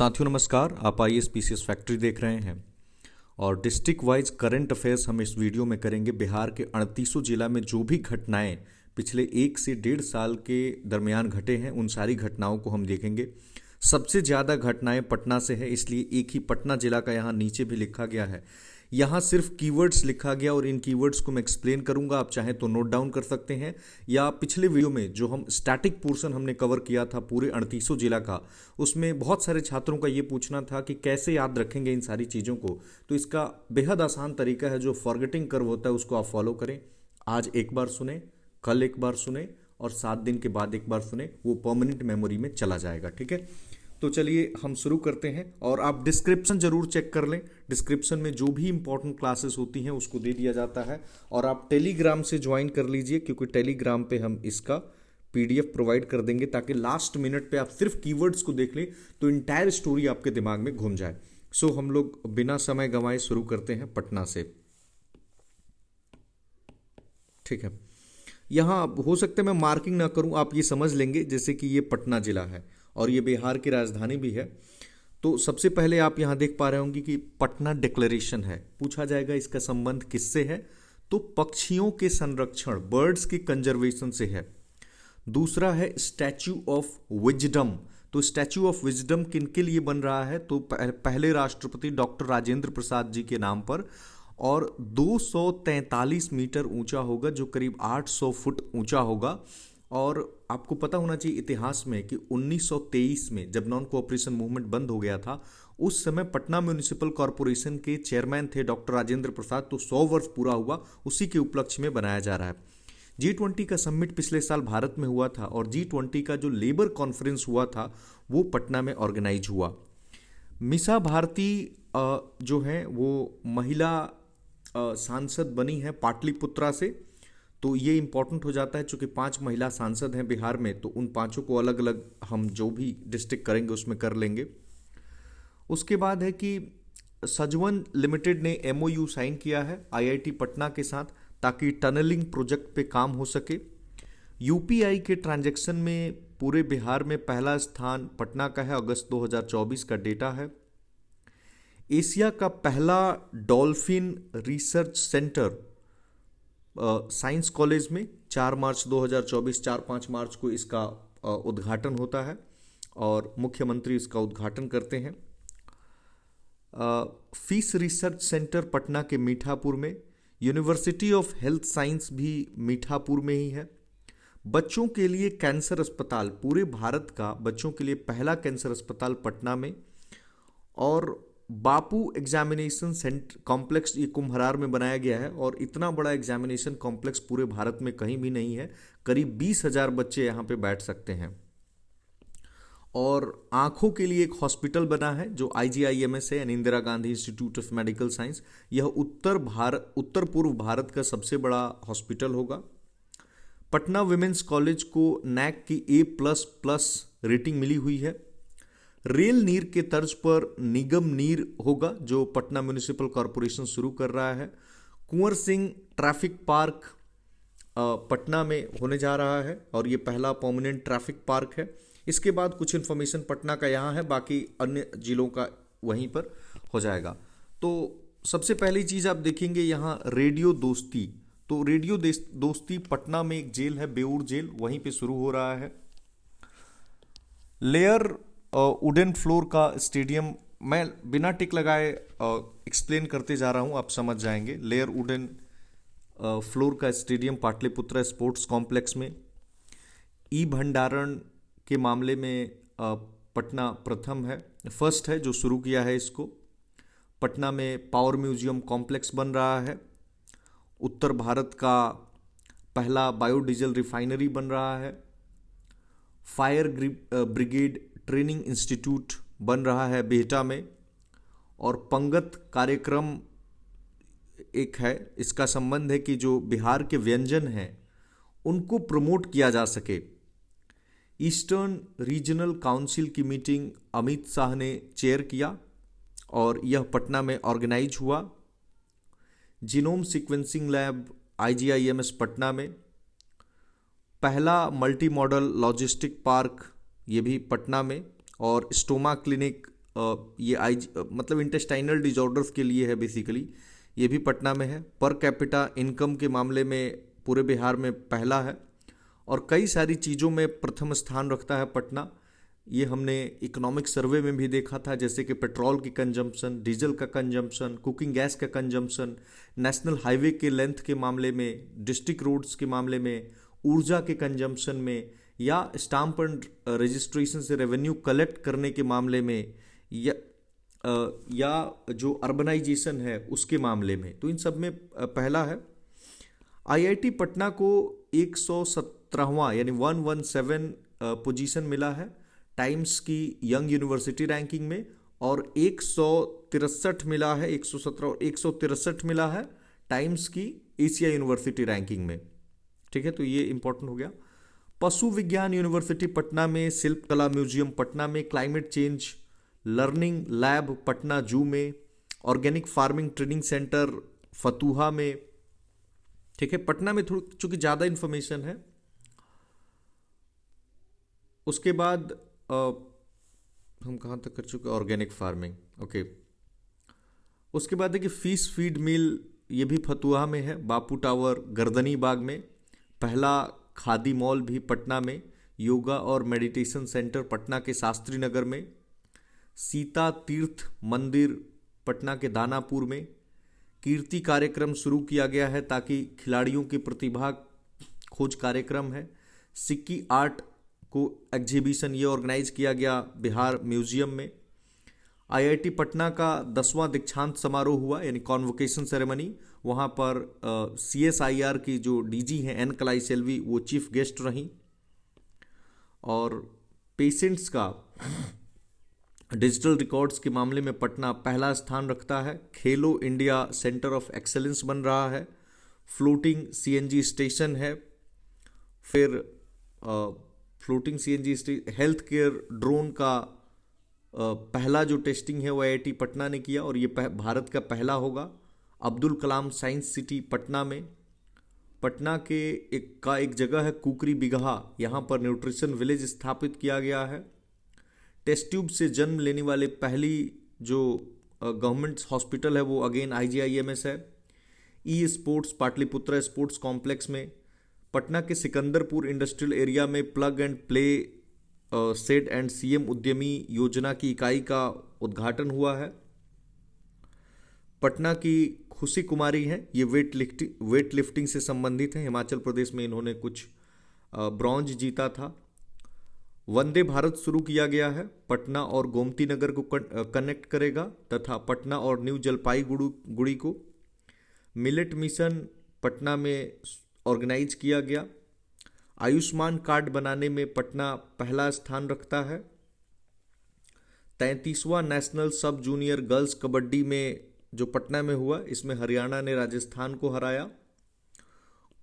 साथियों नमस्कार। आप आईएएस पीसीएस फैक्ट्री देख रहे हैं और डिस्ट्रिक्ट वाइज करंट अफेयर्स हम इस वीडियो में करेंगे। बिहार के 38 जिला में जो भी घटनाएं पिछले 1 से 1.5 साल के दरमियान घटे हैं उन सारी घटनाओं को हम देखेंगे। सबसे ज़्यादा घटनाएं पटना से है, इसलिए एक ही पटना जिला का यहाँ नीचे भी लिखा गया है। यहाँ सिर्फ कीवर्ड्स लिखा गया और इन कीवर्ड्स को मैं एक्सप्लेन करूंगा। आप चाहें तो नोट डाउन कर सकते हैं, या पिछले वीडियो में जो हम स्टैटिक पोर्शन हमने कवर किया था पूरे 38 जिला का, उसमें बहुत सारे छात्रों का ये पूछना था कि कैसे याद रखेंगे इन सारी चीज़ों को। तो इसका बेहद आसान तरीका है, जो फॉरगेटिंग कर्व होता है उसको आप फॉलो करें। आज एक बार सुने, कल एक बार सुने और 7 दिन के बाद एक बार सुने, वो परमानेंट मेमोरी में चला जाएगा। ठीक है, तो चलिए हम शुरू करते हैं। और आप डिस्क्रिप्शन जरूर चेक कर लें, डिस्क्रिप्शन में जो भी इंपॉर्टेंट क्लासेस होती हैं उसको दे दिया जाता है। और आप टेलीग्राम से ज्वाइन कर लीजिए, क्योंकि टेलीग्राम पे हम इसका पीडीएफ प्रोवाइड कर देंगे, ताकि लास्ट मिनट पे आप सिर्फ कीवर्ड्स को देख लें तो इंटायर स्टोरी आपके दिमाग में घूम जाए। सो हम लोग बिना समय गंवाए शुरू करते हैं पटना से। ठीक है, यहाँ हो सकता है मैं मार्किंग ना करूं, आप ये समझ लेंगे जैसे कि ये पटना जिला है और ये बिहार की राजधानी भी है। तो सबसे पहले आप यहाँ देख पा रहे होंगे कि पटना डिक्लेरेशन है। पूछा जाएगा इसका संबंध किससे है, तो पक्षियों के संरक्षण, बर्ड्स की कंजर्वेशन से है। दूसरा है स्टैच्यू ऑफ विजडम। तो स्टैच्यू ऑफ विजडम किनके लिए बन रहा है, तो पहले राष्ट्रपति डॉक्टर राजेंद्र प्रसाद जी के नाम पर, और 243 मीटर ऊंचा होगा, जो करीब 800 फुट ऊंचा होगा। और आपको पता होना चाहिए इतिहास में कि 1923 में जब नॉन कोऑपरेशन मूवमेंट बंद हो गया था, उस समय पटना म्यूनिसिपल कॉरपोरेशन के चेयरमैन थे डॉक्टर राजेंद्र प्रसाद। तो 100 वर्ष पूरा हुआ, उसी के उपलक्ष्य में बनाया जा रहा है। G20 का समिट पिछले साल भारत में हुआ था और G20 का जो लेबर कॉन्फ्रेंस हुआ था वो पटना में ऑर्गेनाइज हुआ। मीसा भारती जो है वो महिला सांसद बनी है पाटलिपुत्रा से। तो ये इंपॉर्टेंट हो जाता है, चूंकि 5 महिला सांसद हैं बिहार में, तो उन 5 को अलग अलग हम जो भी डिस्ट्रिक्ट करेंगे उसमें कर लेंगे। उसके बाद है कि सजवन लिमिटेड ने MOU साइन किया है IIT पटना के साथ, ताकि टनलिंग प्रोजेक्ट पे काम हो सके। UPI के ट्रांजैक्शन में पूरे बिहार में पहला स्थान पटना का है, अगस्त 2024 का डेटा है। एशिया का पहला dolphin research centre science college में 4 मार्च 2024, 4-5 मार्च को इसका उद्घाटन होता है और मुख्यमंत्री इसका उद्घाटन करते हैं। फिश रिसर्च सेंटर पटना के मीठापुर में। यूनिवर्सिटी ऑफ हेल्थ साइंस भी मीठापुर में ही है। बच्चों के लिए कैंसर अस्पताल, पूरे भारत का बच्चों के लिए पहला कैंसर अस्पताल पटना में। और बापू एग्जामिनेशन सेंटर कॉम्प्लेक्स ये कुम्भरार में बनाया गया है, और इतना बड़ा एग्जामिनेशन कॉम्प्लेक्स पूरे भारत में कहीं भी नहीं है। करीब 20,000 बच्चे यहाँ पे बैठ सकते हैं। और आंखों के लिए एक हॉस्पिटल बना है जो IGIMS है, यानी Indira Gandhi institute of medical science. यह उत्तर पूर्व भारत का सबसे बड़ा हॉस्पिटल होगा। पटना विमेंस कॉलेज को NAC की A++ रेटिंग मिली हुई है। रेल नीर के तर्ज पर निगम नीर होगा, जो पटना म्यूनिसिपल कॉरपोरेशन शुरू कर रहा है। कुंवर सिंह ट्रैफिक पार्क पटना में होने जा रहा है और ये पहला परमानेंट ट्रैफिक पार्क है। इसके बाद कुछ इन्फॉर्मेशन पटना का यहाँ है, बाकी अन्य जिलों का वहीं पर हो जाएगा। तो सबसे पहली चीज़ आप देखेंगे यहाँ रेडियो दोस्ती। तो रेडियो दोस्ती पटना में एक जेल है, बेऊर जेल, वहीं पे शुरू हो रहा है। लेयर वुडन फ्लोर का स्टेडियम, मैं बिना टिक लगाए एक्सप्लेन करते जा रहा हूँ, आप समझ जाएंगे। लेयर वुडन फ्लोर का स्टेडियम पाटलिपुत्रा स्पोर्ट्स कॉम्प्लेक्स में। ई भंडारण के मामले में पटना प्रथम है, फर्स्ट है जो शुरू किया है इसको। पटना में पावर म्यूजियम कॉम्प्लेक्स बन रहा है। उत्तर भारत का पहला बायोडीजल रिफाइनरी बन रहा है। फायर ब्रिगेड ट्रेनिंग इंस्टीट्यूट बन रहा है बिहटा में। और पंगत कार्यक्रम एक है, इसका संबंध है कि जो बिहार के व्यंजन हैं उनको प्रमोट किया जा सके। ईस्टर्न रीजनल काउंसिल की मीटिंग अमित शाह ने चेयर किया और यह पटना में ऑर्गेनाइज हुआ। Genome sequencing lab IGIMS Patna में। पहला मल्टी मॉडल लॉजिस्टिक पार्क ये भी पटना में। और स्टोमा क्लिनिक ये मतलब इंटेस्टाइनल डिजॉर्डर्स के लिए है बेसिकली, ये भी पटना में है। पर कैपिटा इनकम के मामले में पूरे बिहार में पहला है और कई सारी चीज़ों में प्रथम स्थान रखता है पटना। ये हमने इकोनॉमिक सर्वे में भी देखा था, जैसे कि पेट्रोल की कंजम्पशन, डीजल का कंजम्पशन, कुकिंग गैस का कंजम्पशन, नेशनल हाईवे के लेंथ के मामले में, डिस्ट्रिक्ट रोड्स के मामले में, ऊर्जा के कंजम्पशन में, या स्टाम्प एंड रजिस्ट्रेशन से रेवेन्यू कलेक्ट करने के मामले में, या जो अर्बनाइजेशन है उसके मामले में। तो इन सब में पहला है। आईआईटी पटना को 117वां यानी 117 पोजीशन मिला है टाइम्स की यंग यूनिवर्सिटी रैंकिंग में, और 163 मिला है, 117 और 163 मिला है टाइम्स की एशिया यूनिवर्सिटी रैंकिंग में। ठीक है, तो ये इंपॉर्टेंट हो गया। पशु विज्ञान यूनिवर्सिटी पटना में, शिल्प कला म्यूजियम पटना में, climate change learning lab Patna जू में, organic farming training centre Fatuha में। ठीक है, पटना में थोड़ी चूंकि ज़्यादा इंफॉर्मेशन है। उसके बाद हम कहाँ तक कर चुके, ऑर्गेनिक फार्मिंग, ओके। उसके बाद है कि फिश फीड मिल, ये भी फतुहा में है। बापू टावर गर्दनी बाग में, पहला खादी मॉल भी पटना में, योगा और मेडिटेशन सेंटर पटना के शास्त्री नगर में, सीता तीर्थ मंदिर पटना के दानापुर में, कीर्ति कार्यक्रम शुरू किया गया है ताकि खिलाड़ियों की प्रतिभा खोज कार्यक्रम है। सिक्की आर्ट को एग्जीबिशन ये ऑर्गेनाइज किया गया बिहार म्यूजियम में। आईआईटी पटना का 10वां दीक्षांत समारोह हुआ यानी कॉन्वोकेशन सेरेमनी, वहाँ पर CSIR की जो DG हैं एन कलाई सेल्वी वो चीफ गेस्ट रहीं। और पेशेंट्स का डिजिटल रिकॉर्ड्स के मामले में पटना पहला स्थान रखता है। खेलो इंडिया सेंटर ऑफ एक्सेलेंस बन रहा है। फ्लोटिंग CNG स्टेशन है। फिर floating CNG health care drone का पहला जो टेस्टिंग है वो IIT पटना ने किया और ये भारत का पहला होगा। अब्दुल कलाम साइंस सिटी पटना में, पटना के एक जगह है कुकरी बिगहा, यहाँ पर न्यूट्रिशन विलेज स्थापित किया गया है। टेस्ट ट्यूब से जन्म लेने वाले पहली जो गवर्नमेंट हॉस्पिटल है वो अगेन IGIMS है। E sports Patliputra sports complex में, पटना के सिकंदरपुर इंडस्ट्रियल एरिया में plug and play shed and CM उद्यमी योजना की इकाई का उद्घाटन हुआ है। पटना की खुशी कुमारी हैं, ये वेट लिफ्टिंग से संबंधित हैं। हिमाचल प्रदेश में इन्होंने कुछ ब्रॉन्ज जीता था। वंदे भारत शुरू किया गया है, पटना और गोमती नगर को कनेक्ट करेगा तथा पटना और न्यू जलपाईगुड़ी को। मिलेट मिशन पटना में ऑर्गेनाइज किया गया। आयुष्मान कार्ड बनाने में पटना पहला स्थान रखता है। 33वां national sub junior girls kabaddi में जो पटना में हुआ, इसमें हरियाणा ने राजस्थान को हराया।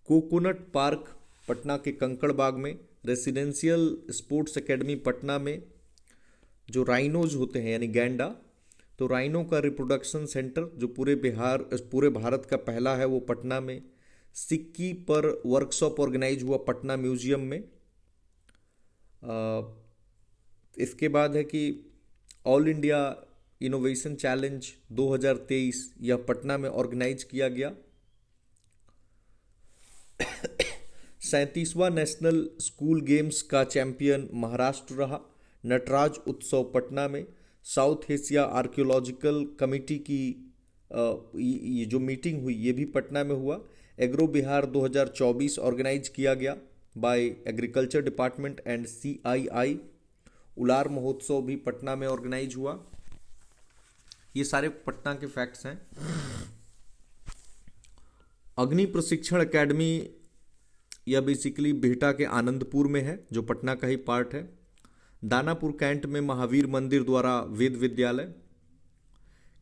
कोकोनट पार्क पटना के कंकड़ बाग में, रेसिडेंशियल स्पोर्ट्स एकेडमी पटना में, जो राइनोज होते हैं यानी गैंडा, तो राइनो का रिप्रोडक्शन सेंटर जो पूरे भारत का पहला है वो पटना में। सिक्की पर वर्कशॉप ऑर्गेनाइज हुआ पटना म्यूजियम में। इसके बाद है कि ऑल इंडिया इनोवेशन चैलेंज 2023 यह पटना में ऑर्गेनाइज किया गया। 37वां नेशनल स्कूल गेम्स का चैंपियन महाराष्ट्र रहा। नटराज उत्सव पटना में। साउथ एशिया आर्कियोलॉजिकल कमेटी की ये जो मीटिंग हुई ये भी पटना में हुआ। एग्रो बिहार 2024 ऑर्गेनाइज किया गया bye agriculture department and CII। उलार महोत्सव भी पटना में ऑर्गेनाइज हुआ। ये सारे पटना के फैक्ट्स हैं। अग्नि प्रशिक्षण एकेडमी यह बेसिकली बिहटा के आनंदपुर में है जो पटना का ही पार्ट है। दानापुर कैंट में महावीर मंदिर द्वारा वेद विद्यालय।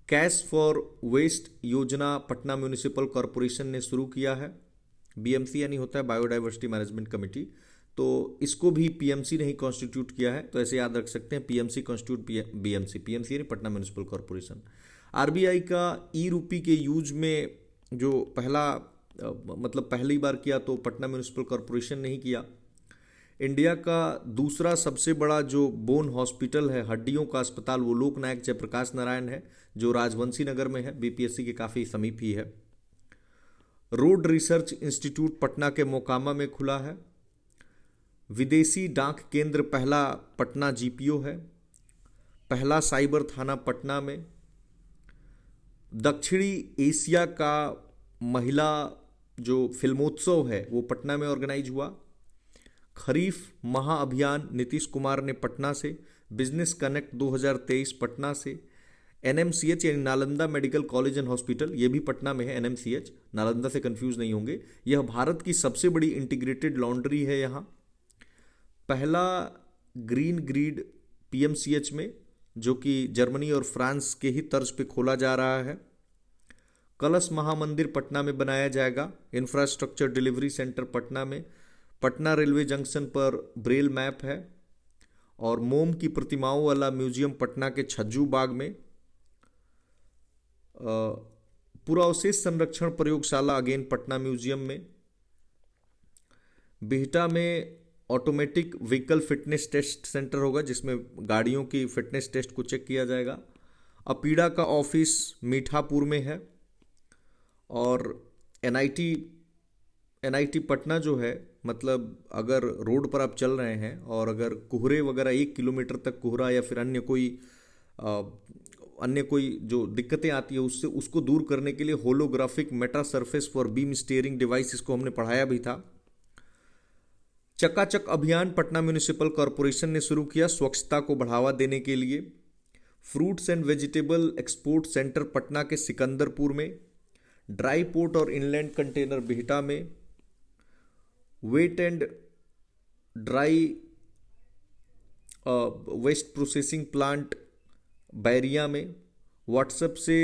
कैश फॉर वेस्ट योजना पटना म्यूनिसिपल कॉरपोरेशन ने शुरू किया है। BMC यानी होता है बायोडाइवर्सिटी मैनेजमेंट कमेटी, तो इसको भी PMC ने ही कॉन्स्टिट्यूट किया है, तो ऐसे याद रख सकते हैं PMC कॉन्स्टिट्यूट BMC यानी पटना म्यूनिसिपल कॉरपोरेशन। RBI का ई-रूपी के यूज में जो पहली बार किया तो पटना म्यूनिसिपल कॉरपोरेशन ने ही किया। इंडिया का दूसरा सबसे बड़ा जो बोन हॉस्पिटल है, हड्डियों का अस्पताल, वो लोकनायक जयप्रकाश नारायण है, जो राजवंशी नगर में है, बीपीएससी के काफ़ी समीप ही है। रोड रिसर्च इंस्टीट्यूट पटना के मोकामा में खुला है। विदेशी डाक केंद्र पहला पटना जीपीओ है। पहला साइबर थाना पटना में। दक्षिणी एशिया का महिला जो फिल्मोत्सव है वो पटना में ऑर्गेनाइज हुआ। खरीफ महाअभियान नीतीश कुमार ने पटना से। बिजनेस कनेक्ट 2023 पटना से। एनएमसीएच यानी Nalanda medical college and hospital, ये भी पटना में है। एनएमसीएच, नालंदा से कंफ्यूज नहीं होंगे। यह भारत की सबसे बड़ी इंटीग्रेटेड लॉन्ड्री है यहाँ। पहला ग्रीन ग्रिड पीएमसीएच में, जो कि जर्मनी और फ्रांस के ही तर्ज पे खोला जा रहा है। कलश महामंदिर पटना में बनाया जाएगा। इंफ्रास्ट्रक्चर डिलीवरी सेंटर पटना में। पटना रेलवे जंक्शन पर ब्रेल मैप है। और मोम की प्रतिमाओं वाला म्यूजियम पटना के छज्जू बाग में। पुरावशेष संरक्षण प्रयोगशाला अगेन पटना म्यूजियम में। बिहटा में automatic vehicle fitness test centre होगा, जिसमें गाड़ियों की फिटनेस टेस्ट को चेक किया जाएगा। अपीडा का ऑफिस मीठापुर में है। और एनआईटी पटना जो है, मतलब अगर रोड पर आप चल रहे हैं और अगर कोहरे वगैरह 1 किलोमीटर तक कोहरा या फिर अन्य कोई जो दिक्कतें आती है उसको दूर करने के लिए holographic Meta surface for beam steering device, इसको हमने पढ़ाया भी था। चकाचक अभियान पटना म्युनिसिपल कॉरपोरेशन ने शुरू किया स्वच्छता को बढ़ावा देने के लिए। Fruits and vegetable export centre Patna के सिकंदरपुर में। ड्राई पोर्ट और इनलैंड कंटेनर बिहटा में। Wet and dry waste processing plant Bairiya में। व्हाट्सएप से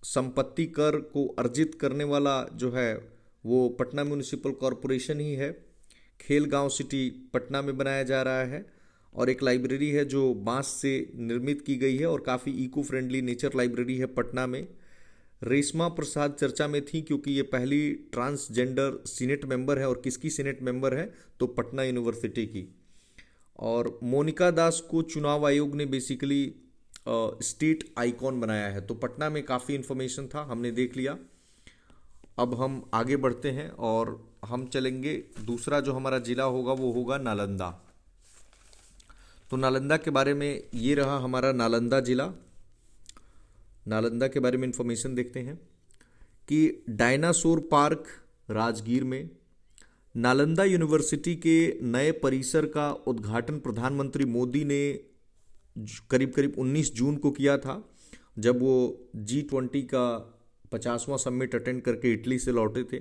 संपत्ति कर को अर्जित करने वाला जो है वो पटना म्युनिसिपल कॉरपोरेशन ही है। खेलगांव सिटी पटना में बनाया जा रहा है। और एक लाइब्रेरी है जो बांस से निर्मित की गई है और काफ़ी इको फ्रेंडली नेचर लाइब्रेरी है पटना में। रेशमा प्रसाद चर्चा में थी क्योंकि ये पहली ट्रांसजेंडर सीनेट मेंबर है। और किसकी सीनेट मेंबर है? तो पटना यूनिवर्सिटी की। और मोनिका दास को चुनाव आयोग ने बेसिकली स्टेट आइकॉन बनाया है। तो पटना में काफ़ी इन्फॉर्मेशन था, हमने देख लिया। अब हम आगे बढ़ते हैं और हम चलेंगे, दूसरा जो हमारा जिला होगा वो होगा नालंदा। तो नालंदा के बारे में ये रहा हमारा नालंदा जिला। नालंदा के बारे में इंफॉर्मेशन देखते हैं कि डायनासोर पार्क राजगीर में। नालंदा यूनिवर्सिटी के नए परिसर का उद्घाटन प्रधानमंत्री मोदी ने करीब 19 जून को किया था, जब वो G20 का 50वां समिट अटेंड करके इटली से लौटे थे।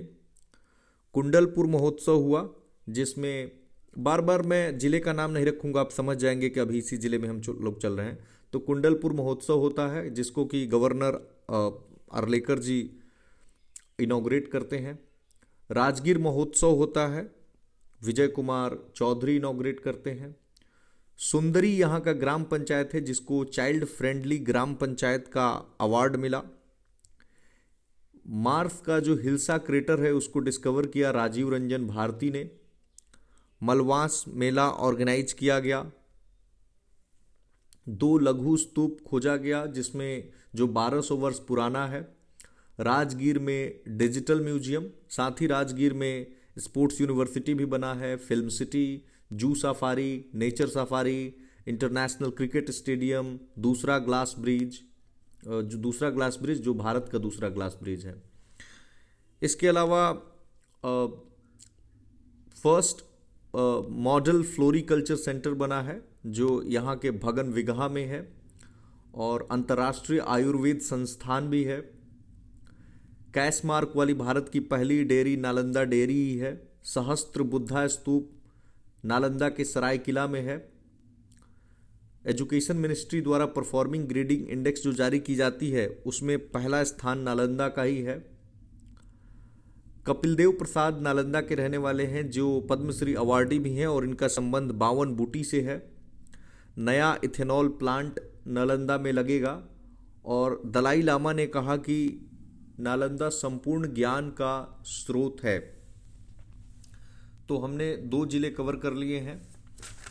कुंडलपुर महोत्सव हुआ, जिसमें बार बार मैं जिले का नाम नहीं रखूंगा, आप समझ जाएंगे कि अभी इसी जिले में हम लोग चल रहे हैं। तो कुंडलपुर महोत्सव होता है, जिसको कि गवर्नर अर्लेकर जी इनॉग्रेट करते हैं। राजगीर महोत्सव होता है, विजय कुमार चौधरी इनॉग्रेट करते हैं। सुंदरी यहाँ का ग्राम पंचायत है, जिसको चाइल्ड फ्रेंडली ग्राम पंचायत का अवार्ड मिला। मार्स का जो हिल्सा क्रेटर है उसको डिस्कवर किया राजीव रंजन भारती ने। मलवांस मेला ऑर्गेनाइज किया गया। 2 लघु स्तूप खोजा गया, जिसमें जो 1200 वर्ष पुराना है। राजगीर में डिजिटल म्यूजियम, साथ ही राजगीर में स्पोर्ट्स यूनिवर्सिटी भी बना है, film city, zoo safari, nature safari, international cricket stadium, दूसरा ग्लास ब्रिज जो भारत का दूसरा ग्लास ब्रिज है। इसके अलावा फर्स्ट मॉडल फ्लोरिकल्चर सेंटर बना है, जो यहाँ के भगन विगहा में है। और अंतर्राष्ट्रीय आयुर्वेद संस्थान भी है। कैश मार्क वाली भारत की पहली डेयरी नालंदा डेयरी ही है। सहस्त्र बुद्धा स्तूप नालंदा के सराय किला में है। एजुकेशन मिनिस्ट्री द्वारा परफॉर्मिंग ग्रेडिंग इंडेक्स जो जारी की जाती है, उसमें पहला स्थान नालंदा का ही है। कपिलदेव प्रसाद नालंदा के रहने वाले हैं, जो पद्मश्री अवार्डी भी हैं और इनका संबंध 52 बूटी से है। नया इथेनॉल प्लांट नालंदा में लगेगा। और दलाई लामा ने कहा कि नालंदा संपूर्ण ज्ञान का स्रोत है। तो हमने 2 जिले कवर कर लिए हैं।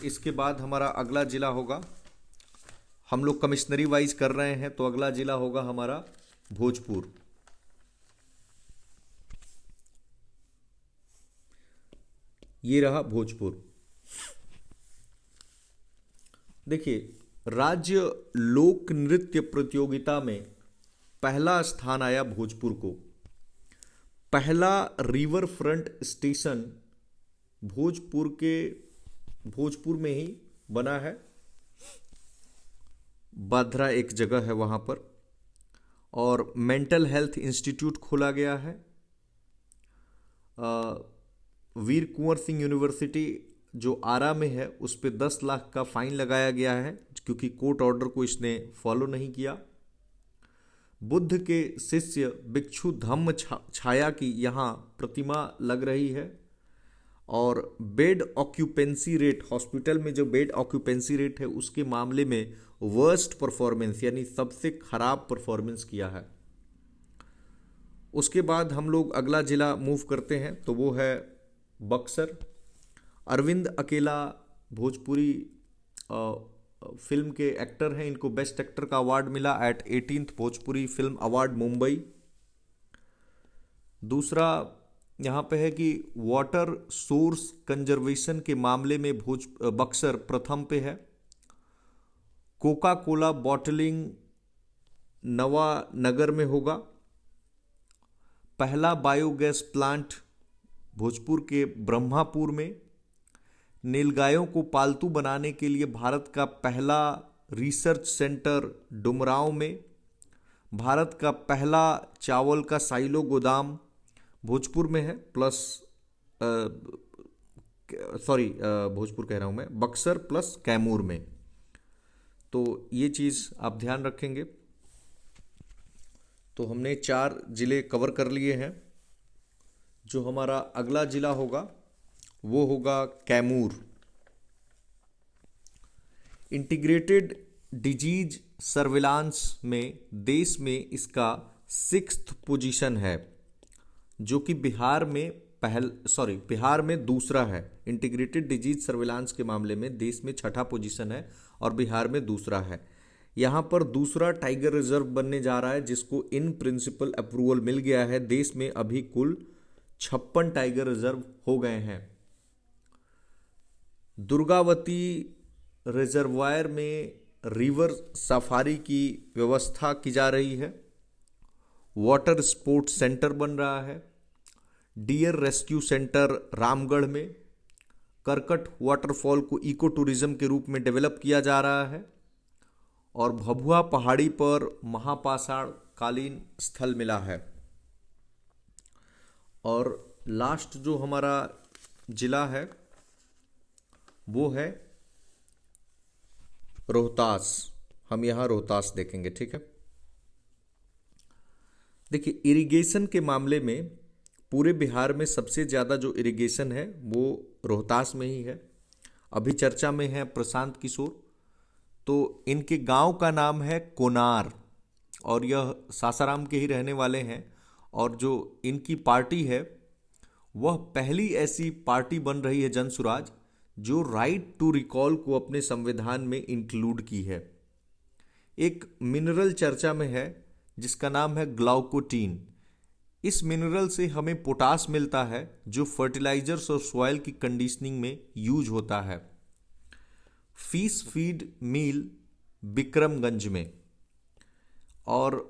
इसके बाद हमारा अगला जिला होगा, हम लोग कमिश्नरी वाइज कर रहे हैं, तो अगला जिला होगा हमारा भोजपुर। ये रहा भोजपुर। देखिए, राज्य लोक नृत्य प्रतियोगिता में पहला स्थान आया भोजपुर को। पहला रिवर फ्रंट स्टेशन भोजपुर में ही बना है। बाधरा एक जगह है वहाँ पर, और मेंटल हेल्थ इंस्टीट्यूट खोला गया है। वीर कुंवर सिंह यूनिवर्सिटी जो आरा में है उस पे 10 लाख का फाइन लगाया गया है, क्योंकि कोर्ट ऑर्डर को इसने फॉलो नहीं किया। बुद्ध के शिष्य भिक्षु धम्म छाया की यहाँ प्रतिमा लग रही है। और बेड ऑक्यूपेंसी रेट, हॉस्पिटल में जो बेड ऑक्यूपेंसी रेट है उसके मामले में वर्स्ट परफॉर्मेंस यानी सबसे खराब परफॉर्मेंस किया है। उसके बाद हम लोग अगला जिला मूव करते हैं, तो वो है बक्सर। अरविंद अकेला भोजपुरी फिल्म के एक्टर हैं, इनको बेस्ट एक्टर का अवार्ड मिला at 18th Bhojpuri film award Mumbai. दूसरा यहाँ पे है कि वाटर सोर्स कंजर्वेशन के मामले में बक्सर प्रथम पे है। कोका कोला बॉटलिंग नवा नगर में होगा। पहला बायोगैस प्लांट भोजपुर के ब्रह्मापुर में। नीलगायों को पालतू बनाने के लिए भारत का पहला रिसर्च सेंटर डुमरांव में। भारत का पहला चावल का साइलो गोदाम भोजपुर में है, प्लस भोजपुर कह रहा हूं मैं, बक्सर प्लस कैमूर में। तो ये चीज़ आप ध्यान रखेंगे। तो हमने 4 जिले कवर कर लिए हैं। जो हमारा अगला जिला होगा वो होगा कैमूर। इंटीग्रेटेड डिजीज सर्विलांस में देश में इसका 6th पोजीशन है, जो कि बिहार में दूसरा है। इंटीग्रेटेड डिजीज सर्विलांस के मामले में देश में 6ठा पोजीशन है और बिहार में दूसरा है। यहाँ पर दूसरा टाइगर रिजर्व बनने जा रहा है, जिसको इन प्रिंसिपल अप्रूवल मिल गया है। देश में अभी कुल 56 टाइगर रिजर्व हो गए हैं। दुर्गावती रिजर्वायर में रिवर सफारी की व्यवस्था की जा रही है। वाटर स्पोर्ट्स सेंटर बन रहा है। डियर रेस्क्यू सेंटर रामगढ़ में। करकट वाटरफॉल को इको टूरिज्म के रूप में डेवलप किया जा रहा है। और भभुआ पहाड़ी पर महापाषाण कालीन स्थल मिला है। और लास्ट जो हमारा जिला है वो है रोहतास। हम यहाँ रोहतास देखेंगे, ठीक है। देखिए, इरिगेशन के मामले में पूरे बिहार में सबसे ज़्यादा जो इरिगेशन है वो रोहतास में ही है। अभी चर्चा में है प्रशांत किशोर, तो इनके गांव का नाम है कोनार और यह सासाराम के ही रहने वाले हैं। और जो इनकी पार्टी है वह पहली ऐसी पार्टी बन रही है जनसुराज जो राइट टू रिकॉल को अपने संविधान में इंक्लूड की है। एक मिनरल चर्चा में है जिसका नाम है ग्लाउकोटीन। इस मिनरल से हमें पोटास मिलता है जो फर्टिलाइजर्स और सॉइल की कंडीशनिंग में यूज होता है। फिश फीड मिल बिक्रमगंज में। और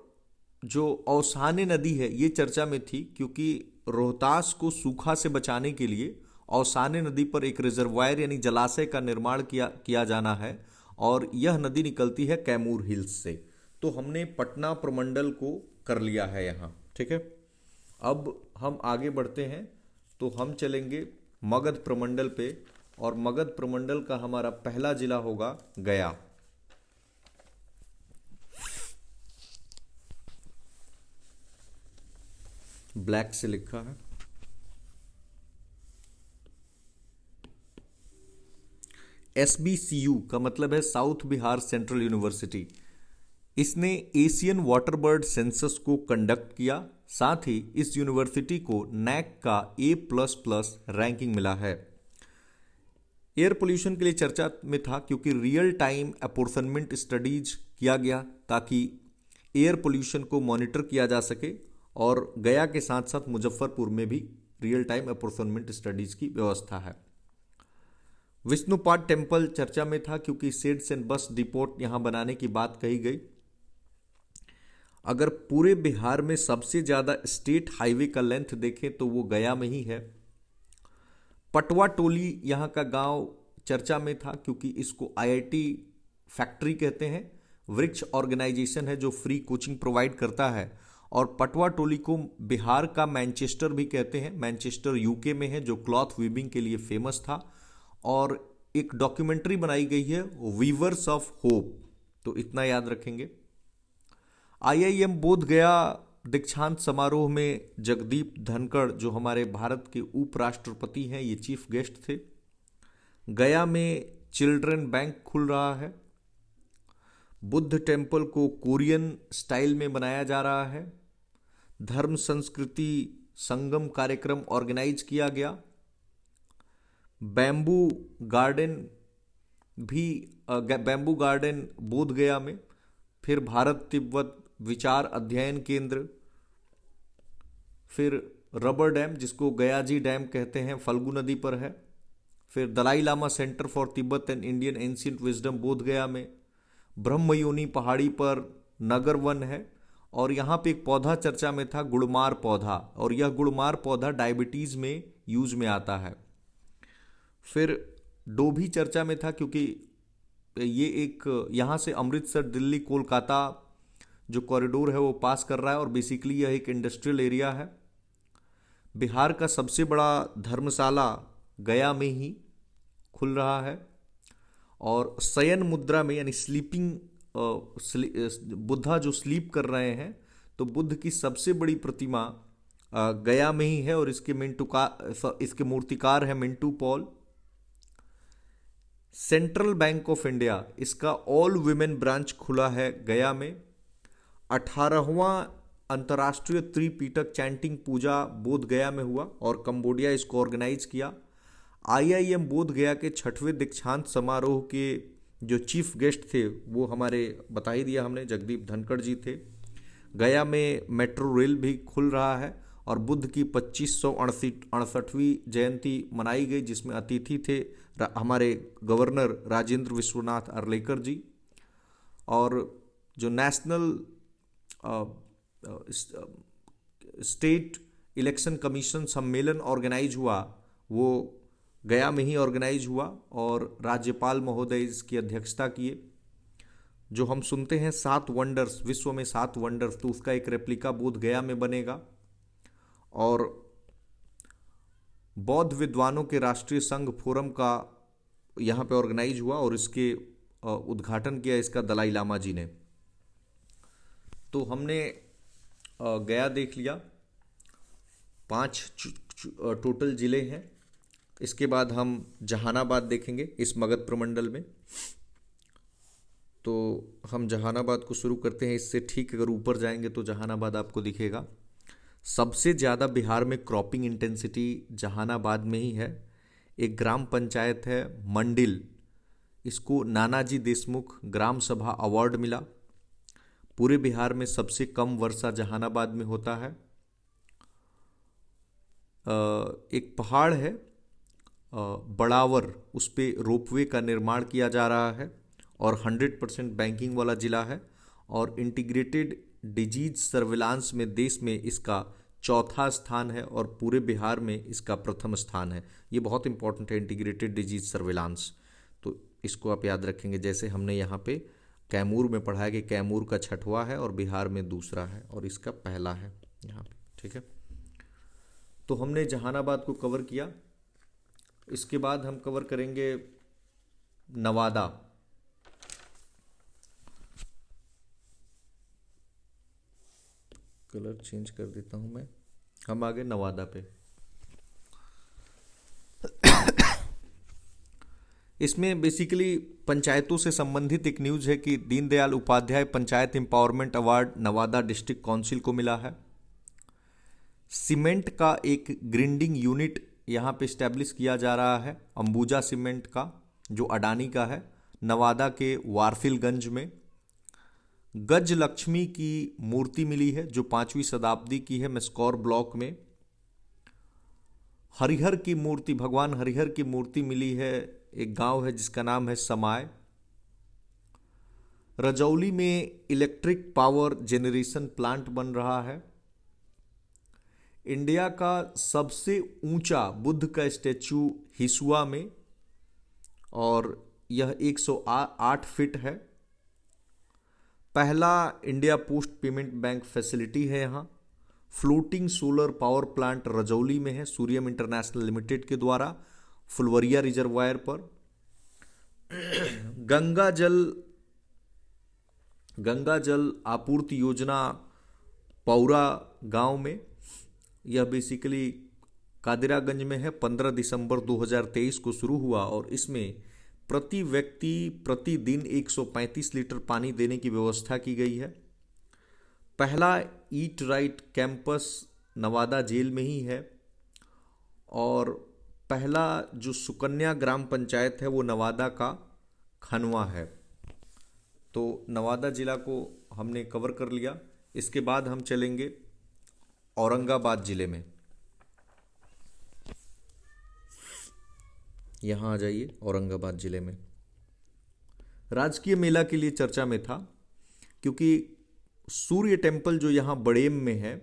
जो औसाने नदी है ये चर्चा में थी, क्योंकि रोहतास को सूखा से बचाने के लिए औसाने नदी पर एक रिजर्वायर यानी जलाशय का निर्माण किया जाना है। और यह नदी निकलती है कैमूर हिल्स से। तो हमने पटना प्रमंडल को कर लिया है यहाँ, ठीक है। अब हम आगे बढ़ते हैं, तो हम चलेंगे मगध प्रमंडल पे। और मगध प्रमंडल का हमारा पहला जिला होगा गया। ब्लैक से लिखा है। SBCU का मतलब है साउथ बिहार सेंट्रल यूनिवर्सिटी। इसने एशियन वाटर बर्ड सेंसस को कंडक्ट किया। साथ ही इस यूनिवर्सिटी को नैक का A++ रैंकिंग मिला है। एयर पोल्यूशन के लिए चर्चा में था क्योंकि रियल टाइम अपोर्सनमेंट स्टडीज किया गया ताकि एयर पोल्यूशन को मॉनिटर किया जा सके, और गया के साथ साथ मुजफ्फरपुर में भी रियल टाइम अपोर्सनमेंट स्टडीज की व्यवस्था है। विष्णुपाद टेम्पल चर्चा में था क्योंकि सेड्स एंड बस डिपोट यहां बनाने की बात कही गई। अगर पूरे बिहार में सबसे ज्यादा स्टेट हाईवे का लेंथ देखें तो वो गया में ही है। पटवा टोली यहाँ का गांव चर्चा में था क्योंकि इसको IIT फैक्ट्री कहते हैं। वृक्ष ऑर्गेनाइजेशन है जो फ्री कोचिंग प्रोवाइड करता है, और पटवा टोली को बिहार का मैनचेस्टर भी कहते हैं। मैनचेस्टर UK में है जो क्लॉथ वीविंग के लिए फेमस था, और एक डॉक्यूमेंट्री बनाई गई है वीवर्स ऑफ होप, तो इतना याद रखेंगे। IIM बोध गया दीक्षांत समारोह में जगदीप धनखड़ जो हमारे भारत के उपराष्ट्रपति हैं, ये चीफ गेस्ट थे। गया में चिल्ड्रन बैंक खुल रहा है। बुद्ध टेम्पल को कोरियन स्टाइल में बनाया जा रहा है। धर्म संस्कृति संगम कार्यक्रम ऑर्गेनाइज किया गया। बैम्बू गार्डन बोध गया में। फिर भारत तिब्बत विचार अध्ययन केंद्र। फिर रबर डैम जिसको गयाजी डैम कहते हैं, फल्गु नदी पर है। फिर Dalai Lama centre for Tibet and Indian ancient wisdom Bodh Gaya में। ब्रह्मयोनी पहाड़ी पर नगर वन है, और यहाँ पे एक पौधा चर्चा में था, गुड़मार पौधा, और यह गुड़मार पौधा डायबिटीज में यूज में आता है। फिर डोभी चर्चा में था क्योंकि ये एक यहाँ से अमृतसर दिल्ली कोलकाता जो कॉरिडोर है वो पास कर रहा है, और बेसिकली यह एक इंडस्ट्रियल एरिया है। बिहार का सबसे बड़ा धर्मशाला गया में ही खुल रहा है, और शयन मुद्रा में यानी स्लीपिंग बुद्धा जो स्लीप कर रहे हैं, तो बुद्ध की सबसे बड़ी प्रतिमा गया में ही है, और इसके मूर्तिकार है Mintu Paul. Central bank of India, इसका ऑल वुमेन ब्रांच खुला है गया में। 18वां अंतर्राष्ट्रीय त्रिपिटक चैंटिंग पूजा बोध गया में हुआ, और कंबोडिया इसको ऑर्गेनाइज किया। IIM बोध गया के 6वें दीक्षांत समारोह के जो चीफ गेस्ट थे वो हमारे बता ही दिया हमने, जगदीप धनखड़ जी थे। गया में मेट्रो रेल भी खुल रहा है, और बुद्ध की 2568वीं जयंती मनाई गई, जिसमें अतिथि थे हमारे गवर्नर राजेंद्र विश्वनाथ अर्लेकर जी। और जो नेशनल स्टेट इलेक्शन कमीशन सम्मेलन ऑर्गेनाइज हुआ वो गया में ही ऑर्गेनाइज हुआ, और राज्यपाल महोदय इसकी अध्यक्षता किए। जो हम सुनते हैं 7 वंडर्स, विश्व में 7 वंडर्स, तो उसका एक रेप्लिका बोध गया में बनेगा। और बौद्ध विद्वानों के राष्ट्रीय संघ फोरम का यहाँ पे ऑर्गेनाइज हुआ, और इसके उद्घाटन किया इसका दलाई लामा जी ने। तो हमने गया देख लिया, 5 टोटल जिले हैं। इसके बाद हम जहानाबाद देखेंगे इस मगध प्रमंडल में। तो हम जहानाबाद को शुरू करते हैं। इससे ठीक अगर ऊपर जाएंगे तो जहानाबाद आपको दिखेगा। सबसे ज़्यादा बिहार में क्रॉपिंग इंटेंसिटी जहानाबाद में ही है। एक ग्राम पंचायत है मंडिल, इसको नानाजी देशमुख ग्राम सभा अवार्ड मिला। पूरे बिहार में सबसे कम वर्षा जहानाबाद में होता है। एक पहाड़ है बड़ावर, उस पे रोपवे का निर्माण किया जा रहा है, और 100% बैंकिंग वाला जिला है, और इंटीग्रेटेड डिजीज सर्विलांस में देश में इसका 4था स्थान है, और पूरे बिहार में इसका 1म स्थान है। ये बहुत इंपॉर्टेंट है इंटीग्रेटेड डिजीज सर्विलांस, तो इसको आप याद रखेंगे। जैसे हमने यहाँ पे कैमूर में पढ़ा है कि कैमूर का 6वां है और बिहार में 2रा है, और इसका 1ला है यहाँ पे, ठीक है। तो हमने जहानाबाद को कवर किया। इसके बाद हम कवर करेंगे नवादा। कलर चेंज कर देता हूं मैं। हम आगे नवादा पे। इसमें बेसिकली पंचायतों से संबंधित एक न्यूज़ है कि Deendayal Upadhyay panchayat empowerment award Nawada district council को मिला है। सीमेंट का एक ग्राइंडिंग यूनिट यहाँ पे इस्टेब्लिश किया जा रहा है, अंबुजा सीमेंट का, जो अडानी का है, नवादा के वारफिलगंज में। गज लक्ष्मी की मूर्ति मिली है जो 5वीं शताब्दी की है, मेस्कौर ब्लॉक में। हरिहर की मूर्ति, भगवान हरिहर की मूर्ति मिली है, एक गांव है जिसका नाम है समाय। रजौली में इलेक्ट्रिक पावर जेनरेशन प्लांट बन रहा है। इंडिया का सबसे ऊंचा बुद्ध का स्टैचू हिसुआ में, और यह 108 फीट है। पहला India post payment bank facility है यहाँ। Floating solar power plant Rajauli में है, सूर्यम इंटरनेशनल लिमिटेड के द्वारा, फुलवरिया रिजर्वायर पर। गंगा जल आपूर्ति योजना पौरा गांव में, यह बेसिकली कादिरागंज में है। 15 दिसंबर 2023 को शुरू हुआ और इसमें प्रति व्यक्ति प्रतिदिन 135 लीटर पानी देने की व्यवस्था की गई है। पहला eat right campus Nawada jail में ही है, और पहला जो सुकन्या ग्राम पंचायत है वो नवादा का खनवा है। तो नवादा जिला को हमने कवर कर लिया। इसके बाद हम चलेंगे औरंगाबाद जिले में। यहाँ आ जाइए। औरंगाबाद जिले में राजकीय मेला के लिए चर्चा में था, क्योंकि सूर्य टेम्पल जो यहाँ बड़ेम में है,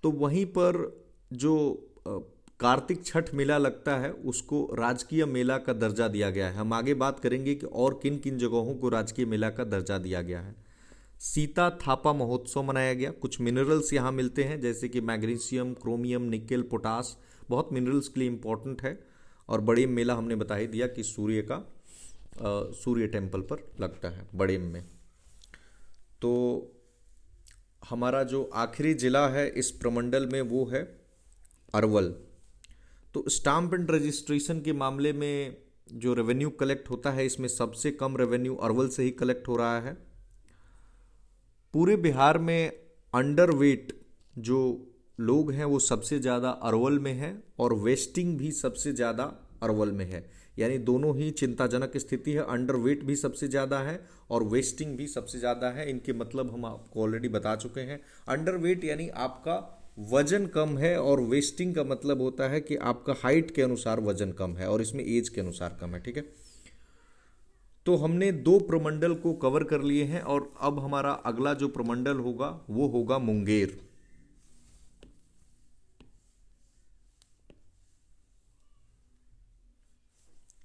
तो वहीं पर जो कार्तिक छठ मेला लगता है उसको राजकीय मेला का दर्जा दिया गया है। हम आगे बात करेंगे कि और किन किन जगहों को राजकीय मेला का दर्जा दिया गया है। सीता थापा महोत्सव मनाया गया। कुछ मिनरल्स यहाँ मिलते हैं जैसे कि मैग्नीशियम, क्रोमियम, निकेल, पोटास, बहुत मिनरल्स के लिए इम्पोर्टेंट है। और बड़ेम मेला हमने बता ही दिया कि सूर्य टेम्पल पर लगता है बड़ेम में। तो हमारा जो आखिरी जिला है इस प्रमंडल में वो है अरवल। तो स्टाम्प एंड रजिस्ट्रेशन के मामले में जो रेवेन्यू कलेक्ट होता है, इसमें सबसे कम रेवेन्यू अरवल से ही कलेक्ट हो रहा है। पूरे बिहार में अंडरवेट जो लोग हैं वो सबसे ज़्यादा अरवल में है, और वेस्टिंग भी सबसे ज़्यादा अरवल में है। यानी दोनों ही चिंताजनक स्थिति है। अंडरवेट भी सबसे ज़्यादा है और वेस्टिंग भी सबसे ज़्यादा है। इनके मतलब हम आपको ऑलरेडी बता चुके हैं। अंडरवेट यानी आपका वजन कम है, और वेस्टिंग का मतलब होता है कि आपका हाइट के अनुसार वजन कम है, और इसमें एज के अनुसार कम है। ठीक है, तो हमने 2 प्रमंडल को कवर कर लिए हैं, और अब हमारा अगला जो प्रमंडल होगा वो होगा मुंगेर।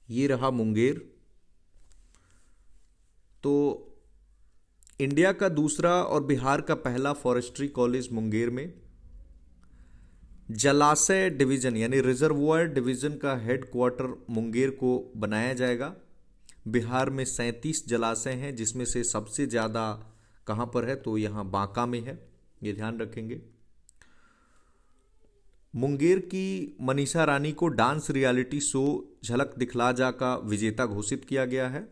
ये रहा मुंगेर। तो इंडिया का दूसरा और बिहार का पहला फॉरेस्ट्री कॉलेज मुंगेर में। जलाशय डिवीजन यानी रिजर्वोयर डिवीजन का हेडक्वार्टर मुंगेर को बनाया जाएगा। बिहार में 37 जलाशय हैं, जिसमें से सबसे ज़्यादा कहाँ पर है तो यहाँ बांका में है, ये ध्यान रखेंगे। मुंगेर की मनीषा रानी को डांस रियलिटी शो झलक दिखला जा का विजेता घोषित किया गया है।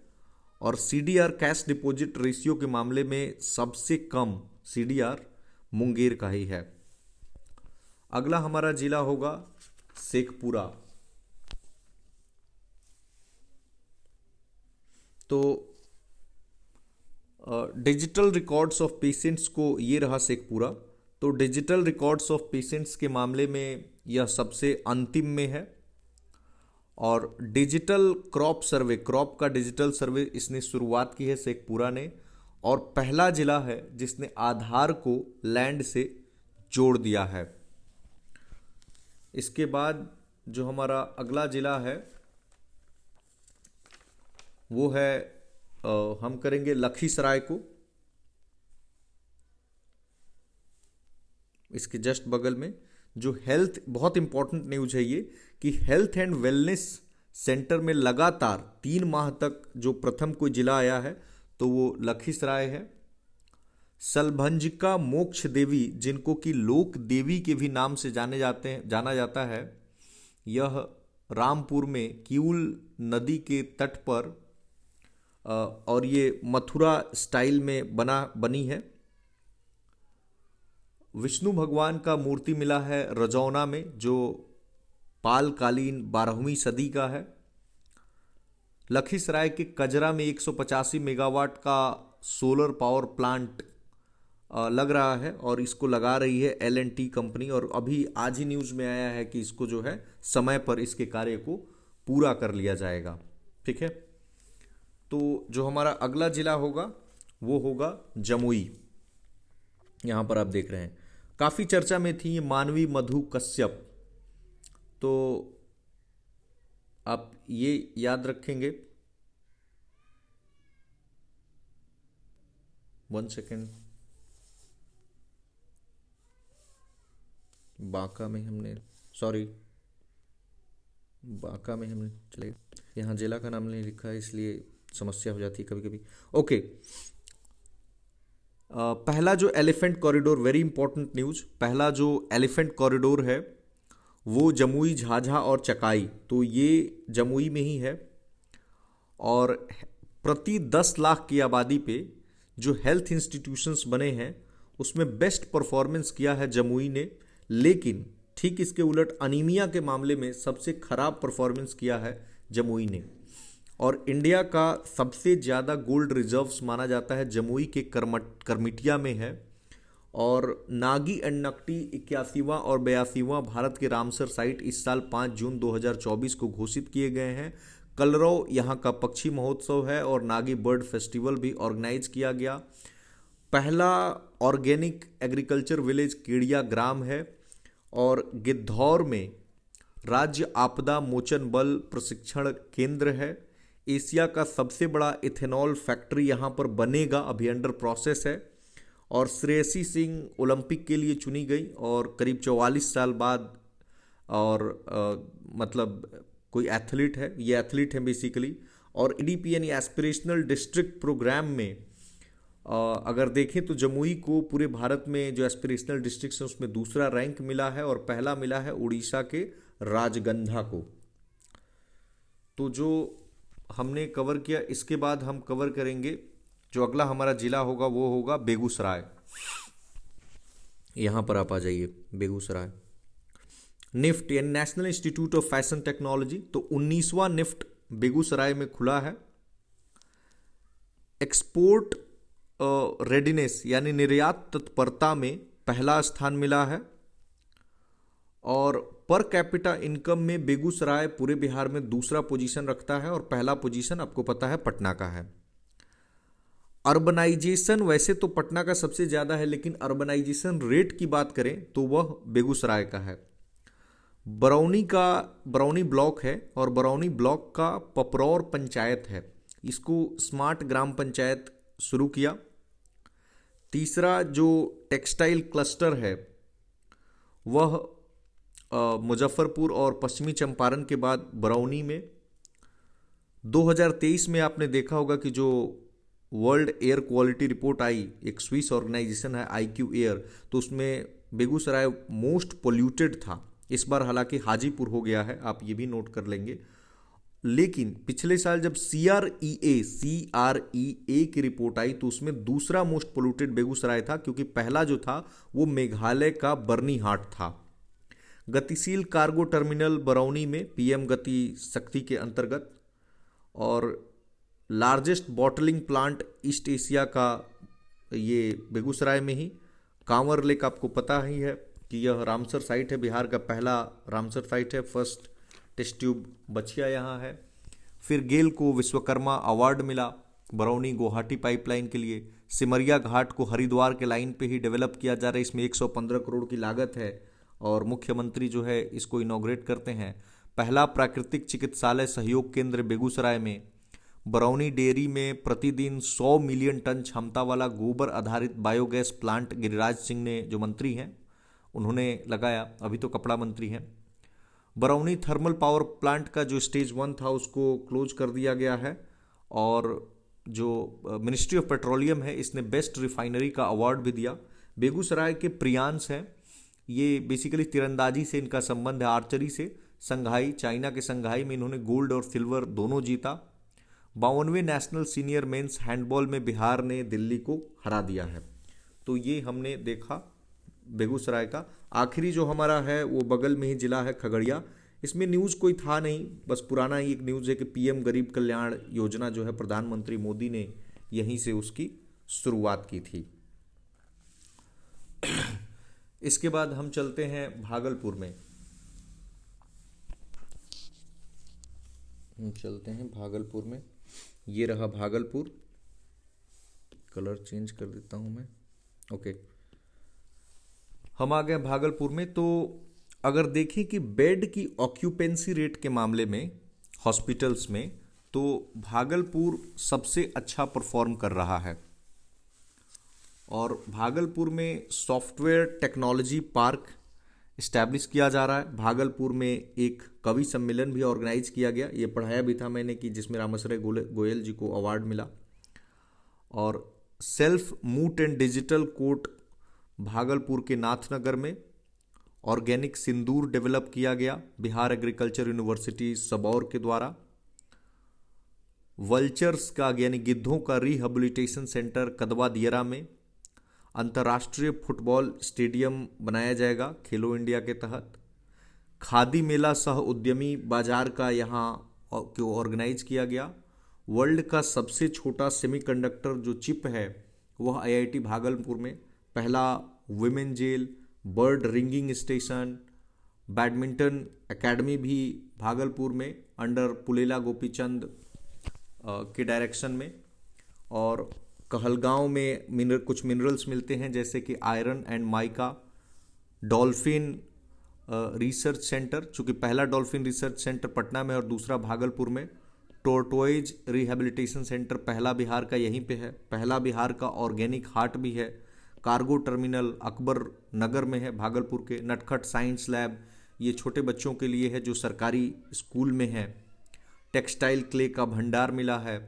और सीडीआर कैश डिपॉजिट रेशियो के मामले में सबसे कम सीडीआर मुंगेर का ही है। अगला हमारा जिला होगा शेखपुरा। तो डिजिटल रिकॉर्ड्स ऑफ पेशेंट्स को, ये रहा शेखपुरा। तो डिजिटल रिकॉर्ड्स ऑफ पेशेंट्स के मामले में यह सबसे अंतिम में है। और डिजिटल क्रॉप सर्वे, क्रॉप का डिजिटल सर्वे इसने शुरुआत की है शेखपुरा ने, और पहला जिला है जिसने आधार को लैंड से जोड़ दिया है। इसके बाद जो हमारा अगला जिला है वो है हम करेंगे लखीसराय को। इसके जस्ट बगल में जो हेल्थ, बहुत इंपॉर्टेंट न्यूज है ये, कि हेल्थ एंड वेलनेस सेंटर में लगातार 3 माह तक जो प्रथम कोई जिला आया है तो वो लखीसराय है। सलभंजिका मोक्ष देवी, जिनको कि लोक देवी के भी नाम से जाना जाता है, यह रामपुर में किऊल नदी के तट पर और ये मथुरा स्टाइल में बनी है। विष्णु भगवान का मूर्ति मिला है रजौना में, जो पालकालीन 12वीं सदी का है। लखीसराय के कजरा में 185 मेगावाट का सोलर पावर प्लांट लग रहा है और इसको लगा रही है L&T कंपनी, और अभी आज ही न्यूज़ में आया है कि इसको जो है समय पर इसके कार्य को पूरा कर लिया जाएगा। ठीक है, तो जो हमारा अगला जिला होगा वो होगा जमुई। यहाँ पर आप देख रहे हैं काफ़ी चर्चा में थी ये मानवी मधु कश्यप, तो आप ये याद रखेंगे। 1 सेकेंड, बांका में हमने चले, यहाँ जिला का नाम नहीं लिखा है इसलिए समस्या हो जाती है कभी कभी। ओके, पहला जो elephant corridor, very important news, पहला जो एलिफेंट कॉरिडोर है वो जमुई, झाझा और चकाई, तो ये जमुई में ही है। और प्रति 10 लाख की आबादी पे जो हेल्थ इंस्टीट्यूशंस बने हैं उसमें बेस्ट परफॉर्मेंस किया है जमुई ने, लेकिन ठीक इसके उलट अनीमिया के मामले में सबसे खराब परफॉर्मेंस किया है जमुई ने। और इंडिया का सबसे ज़्यादा गोल्ड रिजर्व्स माना जाता है जमुई के करमिटिया में है। और नागी एंड नकटी 81वां और 82वां भारत के रामसर साइट इस साल 5 जून 2024 को घोषित किए गए हैं। कलरव यहाँ का पक्षी महोत्सव है और नागी बर्ड फेस्टिवल भी ऑर्गेनाइज किया गया। पहला ऑर्गेनिक एग्रीकल्चर विलेज केड़िया ग्राम है। और गिद्धौर में राज्य आपदा मोचन बल प्रशिक्षण केंद्र है। एशिया का सबसे बड़ा इथेनॉल फैक्ट्री यहाँ पर बनेगा, अभी अंडर प्रोसेस है। और श्रेयसी सिंह ओलंपिक के लिए चुनी गई और करीब 44 साल बाद, और मतलब कोई एथलीट है, ये एथलीट है बेसिकली। और EDP यानी एस्पिरेशनल डिस्ट्रिक्ट प्रोग्राम में अगर देखें तो जमुई को पूरे भारत में जो एस्पिरेशनल डिस्ट्रिक्ट है उसमें दूसरा रैंक मिला है और पहला मिला है उड़ीसा के राजगंधा को। तो जो हमने कवर किया, इसके बाद हम कवर करेंगे जो अगला हमारा जिला होगा वो होगा बेगूसराय। यहाँ पर आप आ जाइए, बेगूसराय। निफ्ट यानी national institute of fashion technology, तो 19वां निफ्ट बेगूसराय में खुला है। एक्सपोर्ट रेडीनेस यानी निर्यात तत्परता में पहला स्थान मिला है। और पर कैपिटा इनकम में बेगूसराय पूरे बिहार में दूसरा पोजीशन रखता है और पहला पोजीशन आपको पता है पटना का है। अर्बनाइजेशन वैसे तो पटना का सबसे ज़्यादा है, लेकिन अर्बनाइजेशन रेट की बात करें तो वह बेगूसराय का है। बरौनी ब्लॉक है और बरौनी ब्लॉक का पपरौर पंचायत है, इसको स्मार्ट ग्राम पंचायत शुरू किया। तीसरा जो टेक्सटाइल क्लस्टर है वह मुजफ्फरपुर और पश्चिमी चंपारण के बाद बरौनी में। 2023 में आपने देखा होगा कि जो वर्ल्ड एयर क्वालिटी रिपोर्ट आई, एक स्विस ऑर्गेनाइजेशन है IQ एयर, तो उसमें बेगूसराय मोस्ट पोल्यूटेड था। इस बार हालांकि हाजीपुर हो गया है, आप ये भी नोट कर लेंगे। लेकिन पिछले साल जब CREA की रिपोर्ट आई तो उसमें दूसरा मोस्ट पोल्यूटेड बेगूसराय था, क्योंकि पहला जो था वो मेघालय का बर्नीहाट था। गतिशील कार्गो टर्मिनल बरौनी में PM गति शक्ति के अंतर्गत। और largest bottling plant east Asia का ये बेगूसराय में ही। कांवर लेक आपको पता ही है कि यह रामसर साइट है, बिहार का पहला रामसर साइट है। फर्स्ट टेस्ट ट्यूब बछिया यहाँ है। फिर गेल को विश्वकर्मा अवार्ड मिला बरौनी गुवाहाटी पाइपलाइन के लिए। सिमरिया घाट को हरिद्वार के लाइन पे ही डेवलप किया जा रहा है, इसमें 115 करोड़ की लागत है और मुख्यमंत्री जो है इसको इनॉग्रेट करते हैं। पहला प्राकृतिक चिकित्सालय सहयोग केंद्र बेगूसराय में। बरौनी डेयरी में प्रतिदिन 100 मिलियन टन क्षमता वाला गोबर आधारित बायोगैस प्लांट गिरिराज सिंह ने, जो मंत्री हैं, उन्होंने लगाया, अभी तो कपड़ा मंत्री हैं। बरौनी थर्मल पावर प्लांट का जो स्टेज 1 था उसको क्लोज कर दिया गया है। और जो मिनिस्ट्री ऑफ पेट्रोलियम है इसने बेस्ट रिफाइनरी का अवार्ड भी दिया। बेगूसराय के प्रियांश हैं, ये बेसिकली तीरंदाजी से इनका संबंध है, आर्चरी से, संघाई, चाइना के संघाई में इन्होंने गोल्ड और सिल्वर दोनों जीता। 52वें नेशनल सीनियर मेंस हैंडबॉल में बिहार ने दिल्ली को हरा दिया है। तो ये हमने देखा बेगूसराय का। आखिरी जो हमारा है वो बगल में ही जिला है खगड़िया। इसमें न्यूज़ कोई था नहीं, बस पुराना ही एक न्यूज़ है कि पीएम गरीब कल्याण योजना जो है प्रधानमंत्री मोदी ने यहीं से उसकी शुरुआत की थी। इसके बाद हम चलते हैं भागलपुर में। भागलपुर में ये रहा भागलपुर। कलर चेंज कर देता हूं मैं। ओके, हम आ गए भागलपुर में। तो अगर देखें कि बेड की ऑक्यूपेंसी रेट के मामले में हॉस्पिटल्स में, तो भागलपुर सबसे अच्छा परफॉर्म कर रहा है। और भागलपुर में सॉफ्टवेयर टेक्नोलॉजी पार्क इस्टेब्लिश किया जा रहा है। भागलपुर में एक कवि सम्मेलन भी ऑर्गेनाइज किया गया, ये पढ़ाया भी था मैंने, कि जिसमें रामाश्रय गोयल जी को अवार्ड मिला। और self moot and digital court Bhagalpur के नाथनगर में ऑर्गेनिक सिंदूर डेवलप किया गया बिहार एग्रीकल्चर यूनिवर्सिटी सबौर के द्वारा। वल्चर्स का यानी गिद्धों का रिहेबिलिटेशन सेंटर कदवा दियरा में। अंतर्राष्ट्रीय फुटबॉल स्टेडियम बनाया जाएगा खेलो इंडिया के तहत। खादी मेला सह उद्यमी बाजार का यहाँ को ऑर्गेनाइज किया गया। वर्ल्ड का सबसे छोटा सेमीकंडक्टर जो चिप है वह आईआईटी भागलपुर में। पहला women jail, bird ringing station, badminton academy भी भागलपुर में अंडर पुलेला गोपीचंद के डायरेक्शन में। और कहलगांव में कुछ मिनरल्स मिलते हैं जैसे कि iron and mica. Dolphin research centre, चूँकि पहला डॉल्फिन रिसर्च सेंटर पटना में और दूसरा भागलपुर में। टोर्टोइज रिहेबिलिटेशन सेंटर पहला बिहार का यहीं पे है। पहला बिहार का ऑर्गेनिक हार्ट भी है। कार्गो टर्मिनल अकबर नगर में है भागलपुर के। नटखट साइंस लैब ये छोटे बच्चों के लिए है जो सरकारी स्कूल में है। टेक्सटाइल क्ले का भंडार मिला है।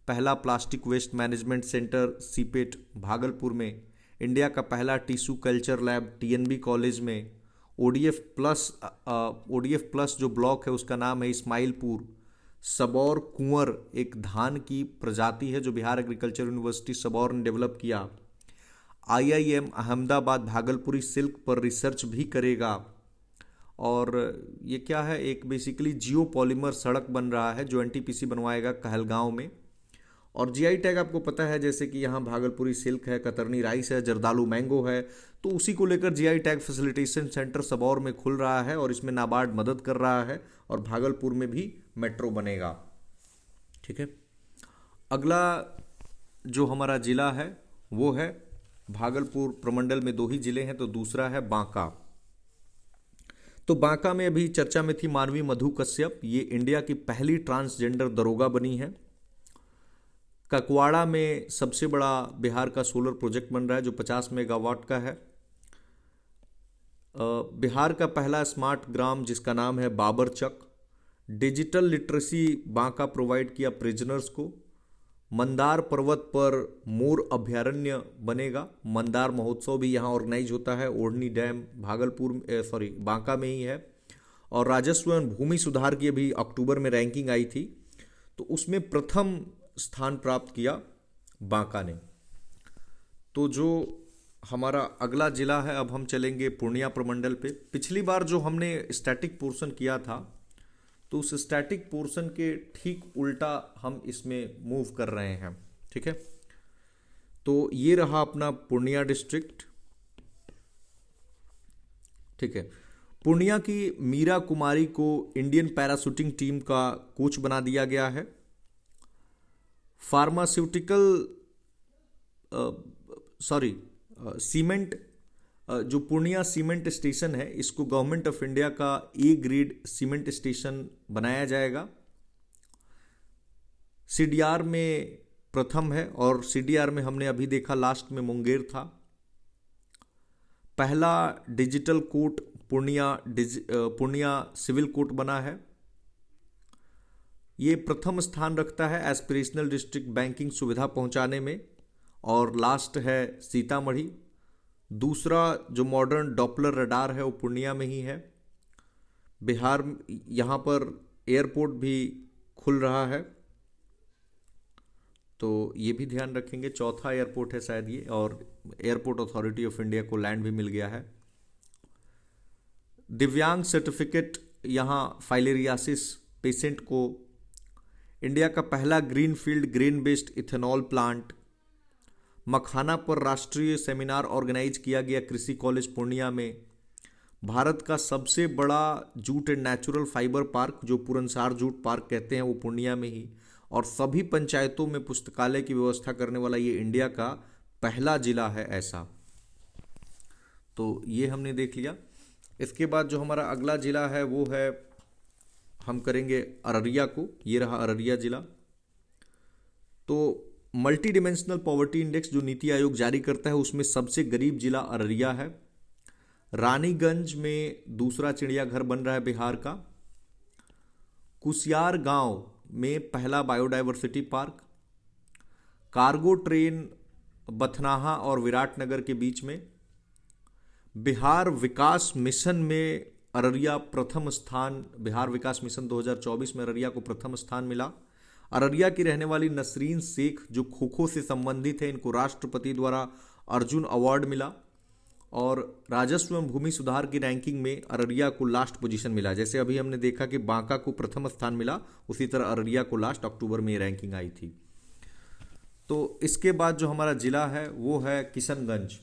पहला plastic waste management centre CIPET Bhagalpur में। इंडिया का पहला tissue culture lab TNB college में। ओडीएफ प्लस जो ब्लॉक है उसका नाम है इस्माइलपुर। सबौर कुंवर एक धान की प्रजाति है जो बिहार एग्रीकल्चर यूनिवर्सिटी सबौर ने डेवलप किया। आईआईएम अहमदाबाद भागलपुरी सिल्क पर रिसर्च भी करेगा। और ये क्या है, एक बेसिकली जियो पॉलीमर सड़क बन रहा है जो एनटीपीसी बनवाएगा कहलगांव में। और जीआई टैग आपको पता है, जैसे कि यहाँ भागलपुरी सिल्क है, कतरनी राइस है, जर्दालू मैंगो है, तो उसी को लेकर GI tag facilitation centre Sabour में खुल रहा है और इसमें नाबार्ड मदद कर रहा है। और भागलपुर में भी मेट्रो बनेगा। ठीक है, अगला जो हमारा जिला है वो है भागलपुर प्रमंडल में 2 ही जिले हैं, तो दूसरा है बांका। तो बांका में अभी चर्चा में थी मानवी मधु कश्यप, ये इंडिया की पहली ट्रांसजेंडर दरोगा बनी है। ककवाड़ा में सबसे बड़ा बिहार का सोलर प्रोजेक्ट बन रहा है जो 50 मेगावाट का है। बिहार का पहला स्मार्ट ग्राम जिसका नाम है बाबरचक। डिजिटल लिटरेसी बांका प्रोवाइड किया प्रिजनर्स को। मंदार पर्वत पर मोर अभयारण्य बनेगा। मंदार महोत्सव भी यहाँ ऑर्गेनाइज होता है। ओढ़नी डैम बांका में ही है। और राजस्व एवं भूमि सुधार की अभी अक्टूबर में रैंकिंग आई थी, तो उसमें प्रथम स्थान प्राप्त किया बांका ने। तो जो हमारा अगला जिला है, अब हम चलेंगे पूर्णिया प्रमंडल पे। पिछली बार जो हमने स्टैटिक पोर्शन किया था, तो उस स्टैटिक पोर्शन के ठीक उल्टा हम इसमें मूव कर रहे हैं। ठीक है, तो ये रहा अपना पूर्णिया डिस्ट्रिक्ट। ठीक है, पूर्णिया की मीरा कुमारी को इंडियन पैराशूटिंग टीम का कोच बना दिया गया है। फार्मास्यूटिकल सीमेंट जो पूर्णिया सीमेंट स्टेशन है, इसको गवर्नमेंट ऑफ इंडिया का ए ग्रेड सीमेंट स्टेशन बनाया जाएगा। सीडीआर में प्रथम है, और सीडीआर में हमने अभी देखा लास्ट में मुंगेर था। पहला digital court Purnia civil court बना है। ये प्रथम स्थान रखता है एस्पिरेशनल डिस्ट्रिक्ट बैंकिंग सुविधा पहुंचाने में। और लास्ट है सीतामढ़ी। दूसरा जो मॉडर्न डॉपलर रडार है वो पूर्णिया में ही है। बिहार यहाँ पर एयरपोर्ट भी खुल रहा है, तो ये भी ध्यान रखेंगे। चौथा एयरपोर्ट है शायद ये, और एयरपोर्ट अथॉरिटी ऑफ इंडिया को लैंड भी मिल गया है। दिव्यांग सर्टिफिकेट, यहाँ फाइलेरियासिस पेशेंट को इंडिया का पहला greenfield grain based ethanol plant. Makhana पर राष्ट्रीय सेमिनार ऑर्गेनाइज किया गया कृषि कॉलेज पूर्णिया में। भारत का सबसे बड़ा jute and natural fibre park, जो पुरनसार जूट पार्क कहते हैं, वो पूर्णिया में ही। और सभी पंचायतों में पुस्तकालय की व्यवस्था करने वाला ये इंडिया का पहला जिला है ऐसा। तो ये हमने देख लिया। इसके बाद जो हमारा अगला जिला है वो है, हम करेंगे अररिया को। ये रहा अररिया जिला। तो मल्टी डिमेंशनल पॉवर्टी इंडेक्स जो नीति आयोग जारी करता है, उसमें सबसे गरीब जिला अररिया है। रानीगंज में दूसरा चिड़ियाघर बन रहा है बिहार का। कुसियार गांव में पहला biodiversity park. Cargo train Bathnaha और विराटनगर के बीच में। बिहार विकास मिशन में अररिया प्रथम स्थान, बिहार विकास मिशन 2024 में अररिया को प्रथम स्थान मिला। अररिया की रहने वाली नसरीन शेख जो खो खो से संबंधित है, इनको राष्ट्रपति द्वारा अर्जुन अवार्ड मिला। और राजस्व एवं भूमि सुधार की रैंकिंग में अररिया को लास्ट पोजीशन मिला। जैसे अभी हमने देखा कि बांका को प्रथम स्थान मिला, उसी तरह अररिया को लास्ट, अक्टूबर में ये रैंकिंग आई थी। तो इसके बाद जो हमारा जिला है वो है किशनगंज।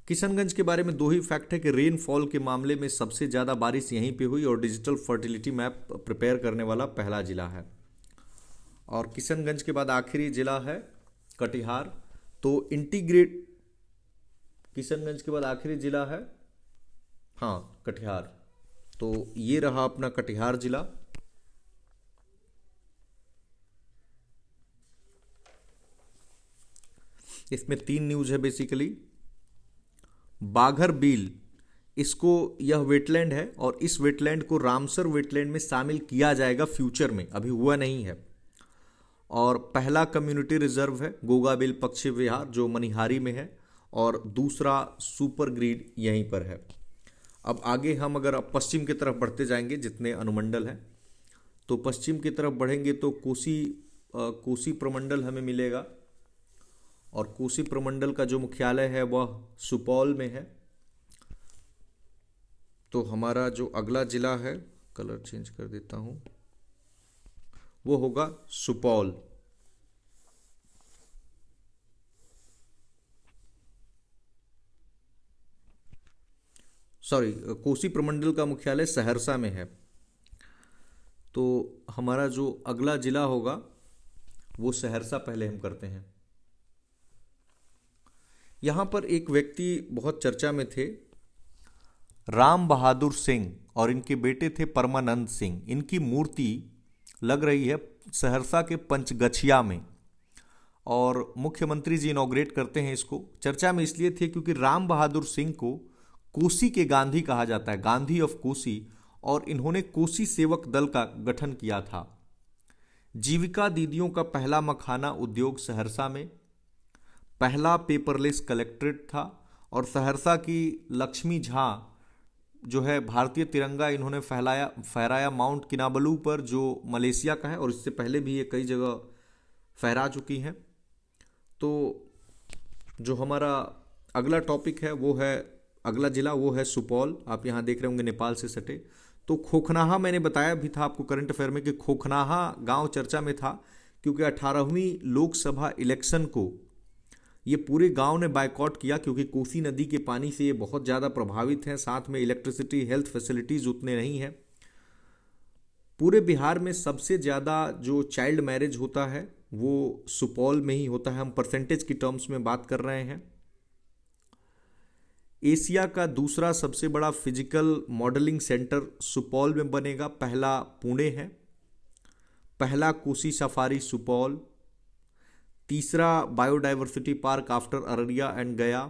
किशनगंज के बारे में दो ही फैक्ट है कि रेनफॉल के मामले में सबसे ज़्यादा बारिश यहीं पे हुई, और डिजिटल फर्टिलिटी मैप प्रिपेयर करने वाला पहला जिला है। और किशनगंज के बाद आखिरी जिला है कटिहार। तो इंटीग्रेट, किशनगंज के बाद आखिरी जिला है, हाँ, कटिहार। तो ये रहा अपना कटिहार जिला। इसमें 3 न्यूज है बेसिकली। बाघर बील, इसको, यह वेटलैंड है और इस वेटलैंड को रामसर वेटलैंड में शामिल किया जाएगा फ्यूचर में, अभी हुआ नहीं है। और पहला कम्युनिटी रिजर्व है गोगाबिल पक्षी विहार जो मनिहारी में है, और दूसरा सुपर ग्रीड यहीं पर है। अब आगे हम अगर अब पश्चिम की तरफ बढ़ते जाएंगे, जितने अनुमंडल हैं, तो पश्चिम की तरफ बढ़ेंगे तो कोसी प्रमंडल हमें मिलेगा। और कोसी प्रमंडल का जो मुख्यालय है वह सुपौल में है। तो हमारा जो अगला जिला है, कलर चेंज कर देता हूं, वो होगा सुपौल। सॉरी, कोसी प्रमंडल का मुख्यालय सहरसा में है। तो हमारा जो अगला जिला होगा वो सहरसा पहले हम करते हैं। यहां पर एक व्यक्ति बहुत चर्चा में थे, राम बहादुर सिंह, और इनके बेटे थे परमानंद सिंह। इनकी मूर्ति लग रही है सहरसा के पंचगछिया में, और मुख्यमंत्री जी इनॉग्रेट करते हैं इसको। चर्चा में इसलिए थे क्योंकि राम बहादुर सिंह को कोसी के गांधी कहा जाता है, गांधी ऑफ कोसी, और इन्होंने कोसी सेवक दल का गठन किया था। जीविका दीदियों का पहला मखाना उद्योग सहरसा में। पहला पेपरलेस कलेक्ट्रेट था। और सहरसा की लक्ष्मी झा जो है, भारतीय तिरंगा इन्होंने फहराया माउंट किनाबलू पर, जो मलेशिया का है, और इससे पहले भी ये कई जगह फहरा चुकी हैं। तो जो हमारा अगला टॉपिक है वो है, अगला जिला वो है सुपौल। आप यहाँ देख रहे होंगे नेपाल से सटे। तो खोखनाहा, मैंने बताया भी था आपको करंट अफेयर में कि खोखनाहा गांव चर्चा में था क्योंकि 18वीं लोकसभा इलेक्शन को ये पूरे गांव ने बायकॉट किया, क्योंकि कोसी नदी के पानी से ये बहुत ज़्यादा प्रभावित हैं। साथ में इलेक्ट्रिसिटी, हेल्थ फैसिलिटीज उतने नहीं हैं। पूरे बिहार में सबसे ज़्यादा जो चाइल्ड मैरिज होता है वो सुपौल में ही होता है। हम परसेंटेज की टर्म्स में बात कर रहे हैं। एशिया का दूसरा सबसे बड़ा फिजिकल मॉडलिंग सेंटर सुपौल में बनेगा। पहला पुणे है। पहला कोसी सफारी सुपौल। तीसरा biodiversity park after Araria and गया।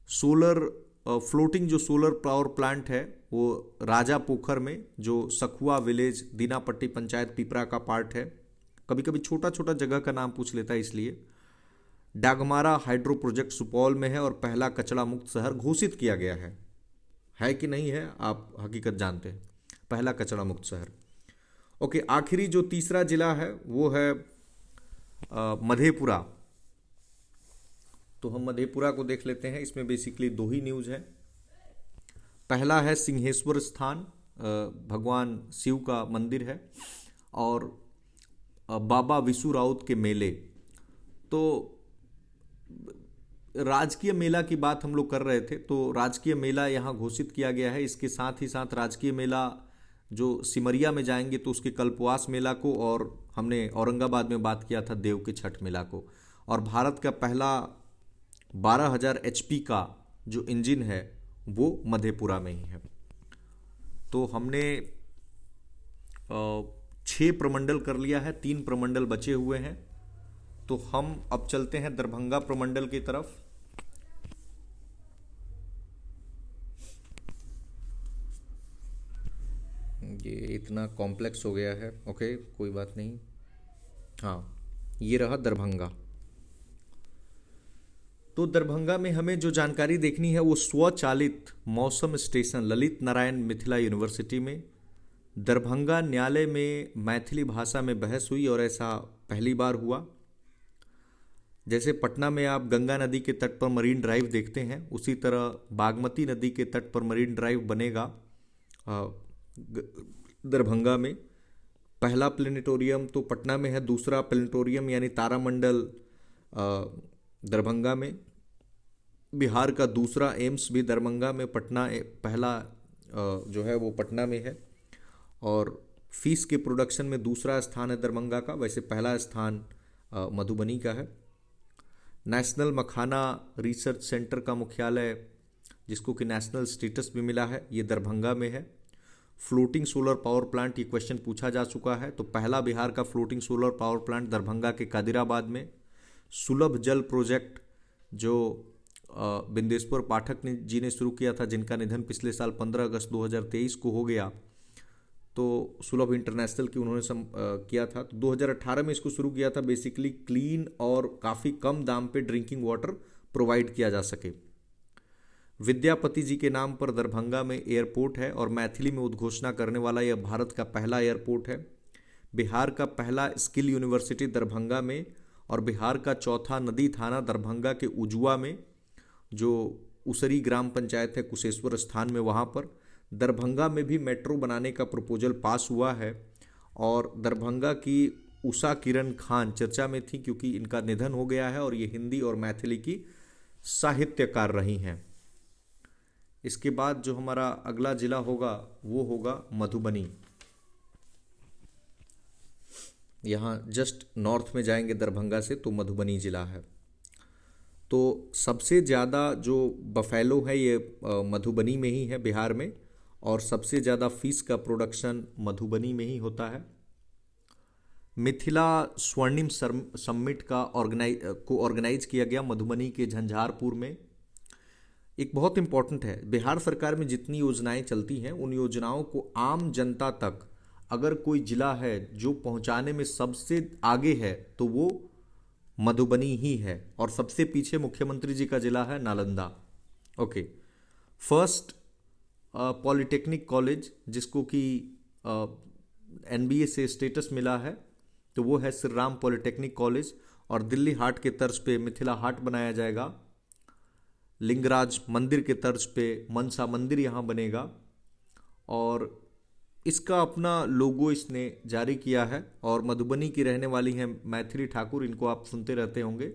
सोलर फ्लोटिंग जो सोलर पावर प्लांट है वो राजा पोखर में, जो सखुआ विलेज दीनापट्टी पंचायत पिपरा का पार्ट है। कभी कभी छोटा छोटा जगह का नाम पूछ लेता है इसलिए। डागमारा हाइड्रो प्रोजेक्ट सुपौल में है और पहला कचरा मुक्त शहर घोषित किया गया है कि नहीं है, आप हकीकत जानते हैं, पहला कचरा मुक्त शहर। ओके, आखिरी जो तीसरा जिला है वो है मधेपुरा। तो हम मधेपुरा को देख लेते हैं। इसमें बेसिकली दो ही न्यूज़ है। पहला है सिंहेश्वर स्थान, भगवान शिव का मंदिर है, और बाबा विशु राउत के मेले। तो राजकीय मेला की बात हम लोग कर रहे थे, तो राजकीय मेला यहाँ घोषित किया गया है। इसके साथ ही साथ राजकीय मेला जो सिमरिया में जाएंगे तो उसके कल्पवास मेला को, और हमने औरंगाबाद में बात किया था देव के छठ मेला को। और भारत का पहला 12,000 HP का जो इंजन है वो मधेपुरा में ही है। तो हमने 6 प्रमंडल कर लिया है, 3 प्रमंडल बचे हुए हैं। तो हम अब चलते हैं दरभंगा प्रमंडल की तरफ। ये इतना कॉम्प्लेक्स हो गया है, ओके कोई बात नहीं। हाँ, ये रहा दरभंगा। तो दरभंगा में हमें जो जानकारी देखनी है वो स्वचालित मौसम स्टेशन ललित नारायण मिथिला यूनिवर्सिटी में दरभंगा न्यायालय में मैथिली भाषा में बहस हुई, और ऐसा पहली बार हुआ। जैसे पटना में आप गंगा नदी के तट पर मरीन ड्राइव देखते हैं, उसी तरह बागमती नदी के तट पर मरीन ड्राइव बनेगा दरभंगा में। पहला प्लेनेटोरियम तो पटना में है, दूसरा प्लेनेटोरियम यानी तारामंडल दरभंगा में। बिहार का दूसरा एम्स भी दरभंगा में, पटना पहला जो है वो पटना में है। और फीस के प्रोडक्शन में दूसरा स्थान है दरभंगा का, वैसे पहला स्थान मधुबनी का है। नेशनल मखाना रिसर्च सेंटर का मुख्यालय, जिसको कि नेशनल स्टेटस भी मिला है, ये दरभंगा में है। फ्लोटिंग सोलर पावर प्लांट, ये क्वेश्चन पूछा जा चुका है, तो पहला बिहार का floating solar power plant Darbhanga के कादिराबाद में। सुलभ जल प्रोजेक्ट जो बिंदेश्वर पाठक जी ने शुरू किया था, जिनका निधन पिछले साल 15 अगस्त 2023 को हो गया, तो सुलभ इंटरनेशनल की उन्होंने किया था। तो 2018 में इसको शुरू किया था, बेसिकली क्लीन और काफ़ी कम दाम पे ड्रिंकिंग वाटर प्रोवाइड किया जा सके। विद्यापति जी के नाम पर दरभंगा में एयरपोर्ट है, और मैथिली में उद्घोषणा करने वाला यह भारत का पहला एयरपोर्ट है। बिहार का पहला स्किल यूनिवर्सिटी दरभंगा में, और बिहार का चौथा नदी थाना दरभंगा के उजुआ में, जो उसरी ग्राम पंचायत है कुशेश्वर स्थान में, वहाँ पर। दरभंगा में भी मेट्रो बनाने का प्रपोजल पास हुआ है, और दरभंगा की उषा किरण खान चर्चा में थी क्योंकि इनका निधन हो गया है, और ये हिंदी और मैथिली की साहित्यकार रही हैं। इसके बाद जो हमारा अगला जिला होगा वो होगा मधुबनी। यहाँ जस्ट नॉर्थ में जाएंगे दरभंगा से तो मधुबनी जिला है। तो सबसे ज़्यादा जो बफेलो है ये मधुबनी में ही है बिहार में, और सबसे ज़्यादा फीस का प्रोडक्शन मधुबनी में ही होता है। मिथिला स्वर्णिम समिट का ऑर्गेनाइज किया गया मधुबनी के झंझारपुर में। एक बहुत इम्पॉर्टेंट है, बिहार सरकार में जितनी योजनाएं चलती हैं उन योजनाओं को आम जनता तक अगर कोई जिला है जो पहुंचाने में सबसे आगे है तो वो मधुबनी ही है, और सबसे पीछे मुख्यमंत्री जी का जिला है Nalanda. Okay, first polytechnic college जिसको कि NBA से स्टेटस मिला है तो वो है श्री राम पॉलिटेक्निक कॉलेज, और दिल्ली हाट के तर्ज पे मिथिला हाट बनाया जाएगा। लिंगराज मंदिर के तर्ज पे मनसा मंदिर यहाँ बनेगा, और इसका अपना लोगो इसने जारी किया है। और मधुबनी की रहने वाली हैं मैथिली ठाकुर, इनको आप सुनते रहते होंगे,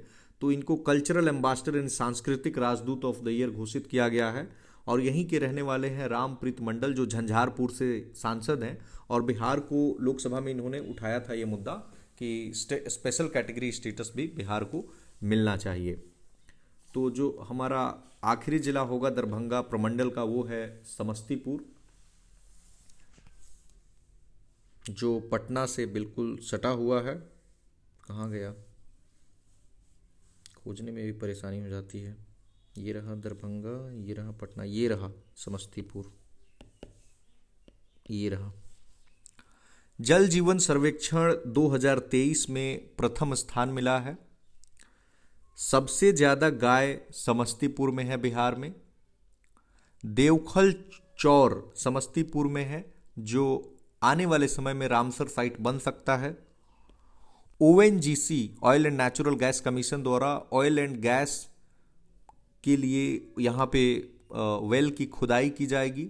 तो इनको कल्चरल एम्बेसडर एंड सांस्कृतिक राजदूत ऑफ द ईयर घोषित किया गया है। और यहीं के रहने वाले हैं रामप्रीत मंडल, जो झंझारपुर से सांसद हैं, और बिहार को लोकसभा में इन्होंने उठाया था ये मुद्दा कि स्पेशल कैटेगरी स्टेटस भी बिहार को मिलना चाहिए। तो जो हमारा आखिरी जिला होगा दरभंगा प्रमंडल का वो है समस्तीपुर, जो पटना से बिल्कुल सटा हुआ है। कहाँ गया, खोजने में भी परेशानी हो जाती है। ये रहा दरभंगा, ये रहा पटना, ये रहा समस्तीपुर, ये रहा। जल जीवन सर्वेक्षण 2023 में प्रथम स्थान मिला है। सबसे ज़्यादा गाय समस्तीपुर में है बिहार में। देवखल चौर समस्तीपुर में है, जो आने वाले समय में रामसर साइट बन सकता है। ONGC oil and natural gas commission द्वारा ऑयल एंड गैस के लिए यहाँ पे वेल की खुदाई की जाएगी।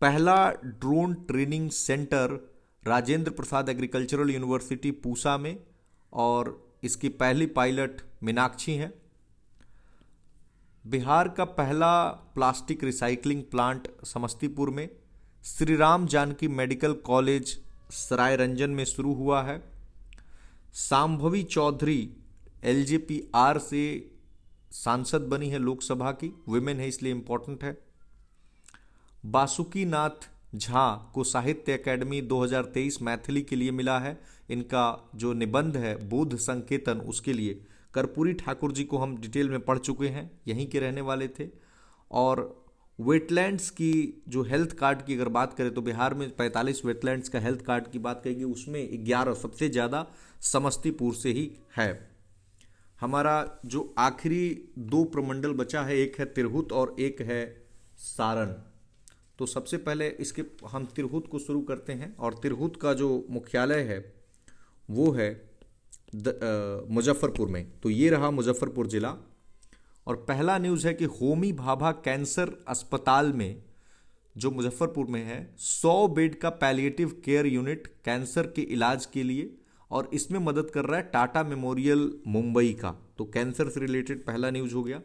पहला drone training centre Rajendra Prasad agricultural university Pusa में, और इसकी पहली पायलट मीनाक्षी है। बिहार का पहला प्लास्टिक रिसाइकलिंग प्लांट समस्तीपुर में श्री राम जानकी मेडिकल कॉलेज सरायरंजन में शुरू हुआ है। सांभवी चौधरी एलजेपीआर से सांसद बनी है लोकसभा की, विमेन है इसलिए इंपॉर्टेंट है। बासुकीनाथ झा को साहित्य अकेडमी 2023 मैथिली के लिए मिला है। इनका जो निबंध है बोध संकेतन, उसके लिए कर्पूरी ठाकुर जी को हम डिटेल में पढ़ चुके हैं, यहीं के रहने वाले थे। और वेटलैंड्स की जो हेल्थ कार्ड की अगर बात करें तो बिहार में 45 वेटलैंड्स का हेल्थ कार्ड की बात करेंगे, उसमें 11 सबसे ज़्यादा समस्तीपुर से ही है। हमारा जो आखिरी 2 प्रमंडल बचा है, एक है तिरहुत और एक है सारण। तो सबसे पहले इसके हम तिरहुत को शुरू करते हैं, और तिरहुत का जो मुख्यालय है वो है मुजफ्फरपुर में। तो ये रहा मुजफ्फरपुर जिला। और पहला न्यूज़ है कि होमी भाभा कैंसर अस्पताल में जो मुजफ्फरपुर में है 100 बेड का पैलिएटिव केयर यूनिट कैंसर के इलाज के लिए, और इसमें मदद कर रहा है टाटा मेमोरियल मुंबई का। तो कैंसर से रिलेटेड पहला न्यूज़ हो गया।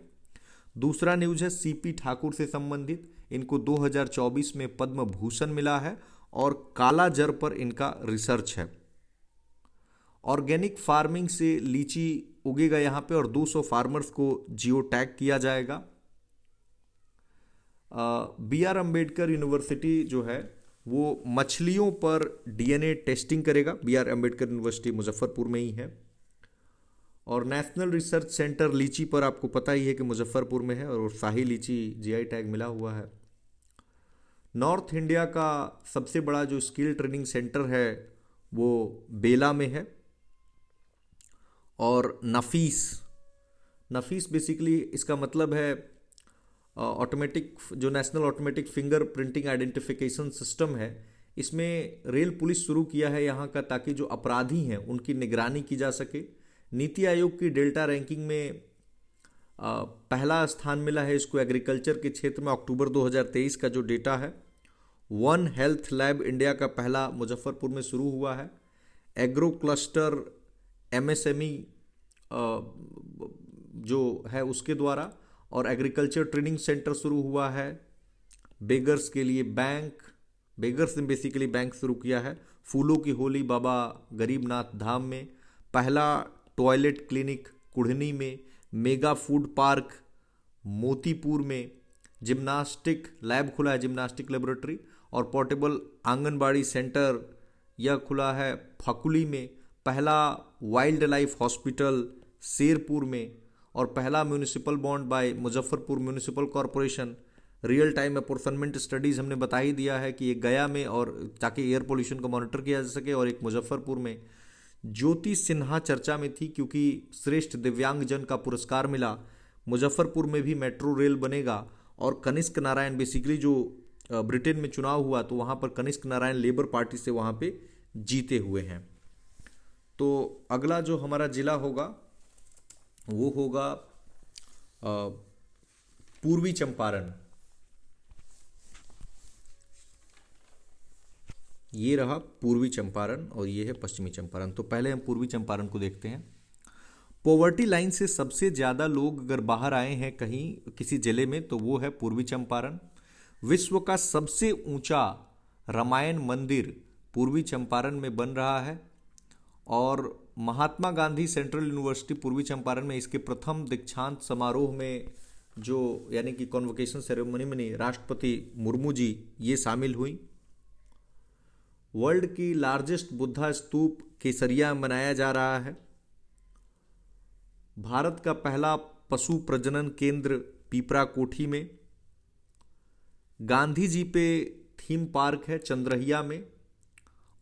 दूसरा न्यूज़ है सीपी ठाकुर से संबंधित, इनको 2024 में पद्म भूषण मिला है और काला जर पर इनका रिसर्च है। ऑर्गेनिक फार्मिंग से लीची उगेगा यहाँ पे, और 200 फार्मर्स को जियो टैग किया जाएगा। BR अम्बेडकर यूनिवर्सिटी जो है वो मछलियों पर DNA टेस्टिंग करेगा। BR अम्बेडकर यूनिवर्सिटी मुजफ्फरपुर में ही है। और नेशनल रिसर्च सेंटर लीची पर आपको पता ही है कि मुजफ्फरपुर में है, और शाही लीची GI टैग मिला हुआ है। नॉर्थ इंडिया का सबसे बड़ा जो स्किल ट्रेनिंग सेंटर है वो बेला में है। और नफीस बेसिकली इसका मतलब है ऑटोमेटिक, जो national automatic finger printing identification system है। इसमें रेल पुलिस शुरू किया है यहाँ का, ताकि जो अपराधी हैं उनकी निगरानी की जा सके। नीति आयोग की डेल्टा रैंकिंग में पहला स्थान मिला है इसको एग्रीकल्चर के क्षेत्र में, अक्टूबर 2023 का जो डेटा है। वन हेल्थ लैब इंडिया का पहला मुजफ्फरपुर में शुरू हुआ है। एग्रो क्लस्टर MSME जो है उसके द्वारा, और एग्रीकल्चर ट्रेनिंग सेंटर शुरू हुआ है। बेगर्स के लिए बैंक, बेगर्स ने बेसिकली बैंक शुरू किया है। फूलों की होली बाबा गरीबनाथ धाम में, पहला टॉयलेट क्लिनिक कुढ़नी में, मेगा फूड पार्क मोतीपुर में, जिम्नास्टिक लैब खुला है, जिम्नास्टिक लेबोरेटरी, और पोर्टेबल आंगनबाड़ी सेंटर यह खुला है फकुली में। पहला वाइल्ड लाइफ हॉस्पिटल शेरपुर में, और पहला municipal bond by Muzaffarpur municipal corporation. Real time apportionment studies हमने बता ही दिया है कि एक गया में, और ताकि एयर पोल्यूशन को मॉनिटर किया जा सके, और एक मुजफ्फरपुर में। ज्योति सिन्हा चर्चा में थी क्योंकि श्रेष्ठ दिव्यांगजन का पुरस्कार मिला। मुजफ्फरपुर में भी मेट्रो रेल बनेगा। और कनिष्क नारायण बेसिकली जो ब्रिटेन में चुनाव हुआ तो वहाँ पर कनिष्क नारायण लेबर पार्टी से वहाँ पे जीते हुए हैं। तो अगला जो हमारा जिला होगा वो होगा पूर्वी चंपारण। ये रहा पूर्वी चंपारण और ये है पश्चिमी चंपारण। तो पहले हम पूर्वी चंपारण को देखते हैं। पॉवर्टी लाइन से सबसे ज़्यादा लोग अगर बाहर आए हैं कहीं किसी जिले में तो वो है पूर्वी चंपारण। विश्व का सबसे ऊंचा रामायण मंदिर पूर्वी चंपारण में बन रहा है। और महात्मा गांधी सेंट्रल यूनिवर्सिटी पूर्वी चंपारण में इसके प्रथम दीक्षांत समारोह में जो यानी कि कॉन्वोकेशन सेरेमनी में राष्ट्रपति मुर्मू जी ये शामिल हुई। वर्ल्ड की लार्जेस्ट बुद्धा स्तूप केसरिया में बनाया जा रहा है। भारत का पहला पशु प्रजनन केंद्र पीपरा कोठी में। गांधी जी पे थीम पार्क है चंद्रहिया में।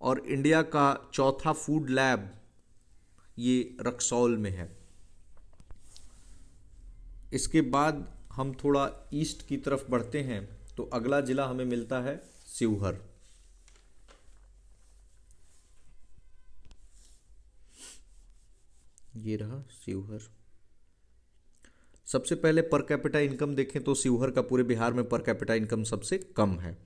और इंडिया का चौथा फूड लैब ये रक्सौल में है। इसके बाद हम थोड़ा ईस्ट की तरफ बढ़ते हैं तो अगला जिला हमें मिलता है शिवहर। ये रहा शिवहर। सबसे पहले पर कैपिटा इनकम देखें तो शिवहर का पूरे बिहार में पर कैपिटा इनकम सबसे कम है।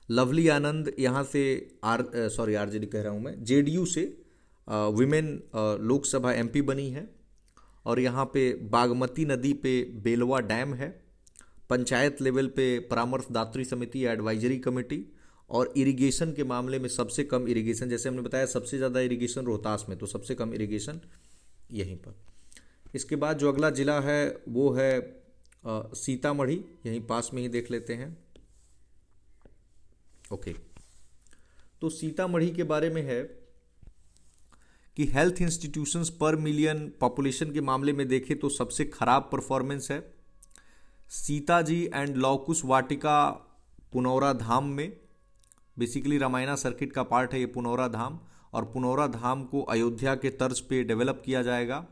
लवली आनंद यहाँ से आरजेडी कह रहा हूँ मैं, जेडीयू से विमेन लोकसभा एमपी बनी है। और यहाँ पे बागमती नदी पे बेलवा डैम है। पंचायत लेवल पे परामर्शदात्री समिति एडवाइजरी कमेटी। और इरिगेशन के मामले में सबसे कम इरिगेशन, जैसे हमने बताया सबसे ज़्यादा इरिगेशन रोहतास में, तो सबसे कम इरिगेशन यहीं पर। इसके बाद जो अगला जिला है वो है सीतामढ़ी, यहीं पास में ही देख लेते हैं। ओके, तो सीतामढ़ी के बारे में है कि हेल्थ इंस्टीट्यूशंस पर मिलियन पॉपुलेशन के मामले में देखें तो सबसे खराब परफॉर्मेंस है सीताजी एंड लौकुश वाटिका पुनौरा धाम में। बेसिकली रामायणा सर्किट का पार्ट है ये पुनौरा धाम, और पुनौरा धाम को अयोध्या के तर्ज पे डेवलप किया जाएगा।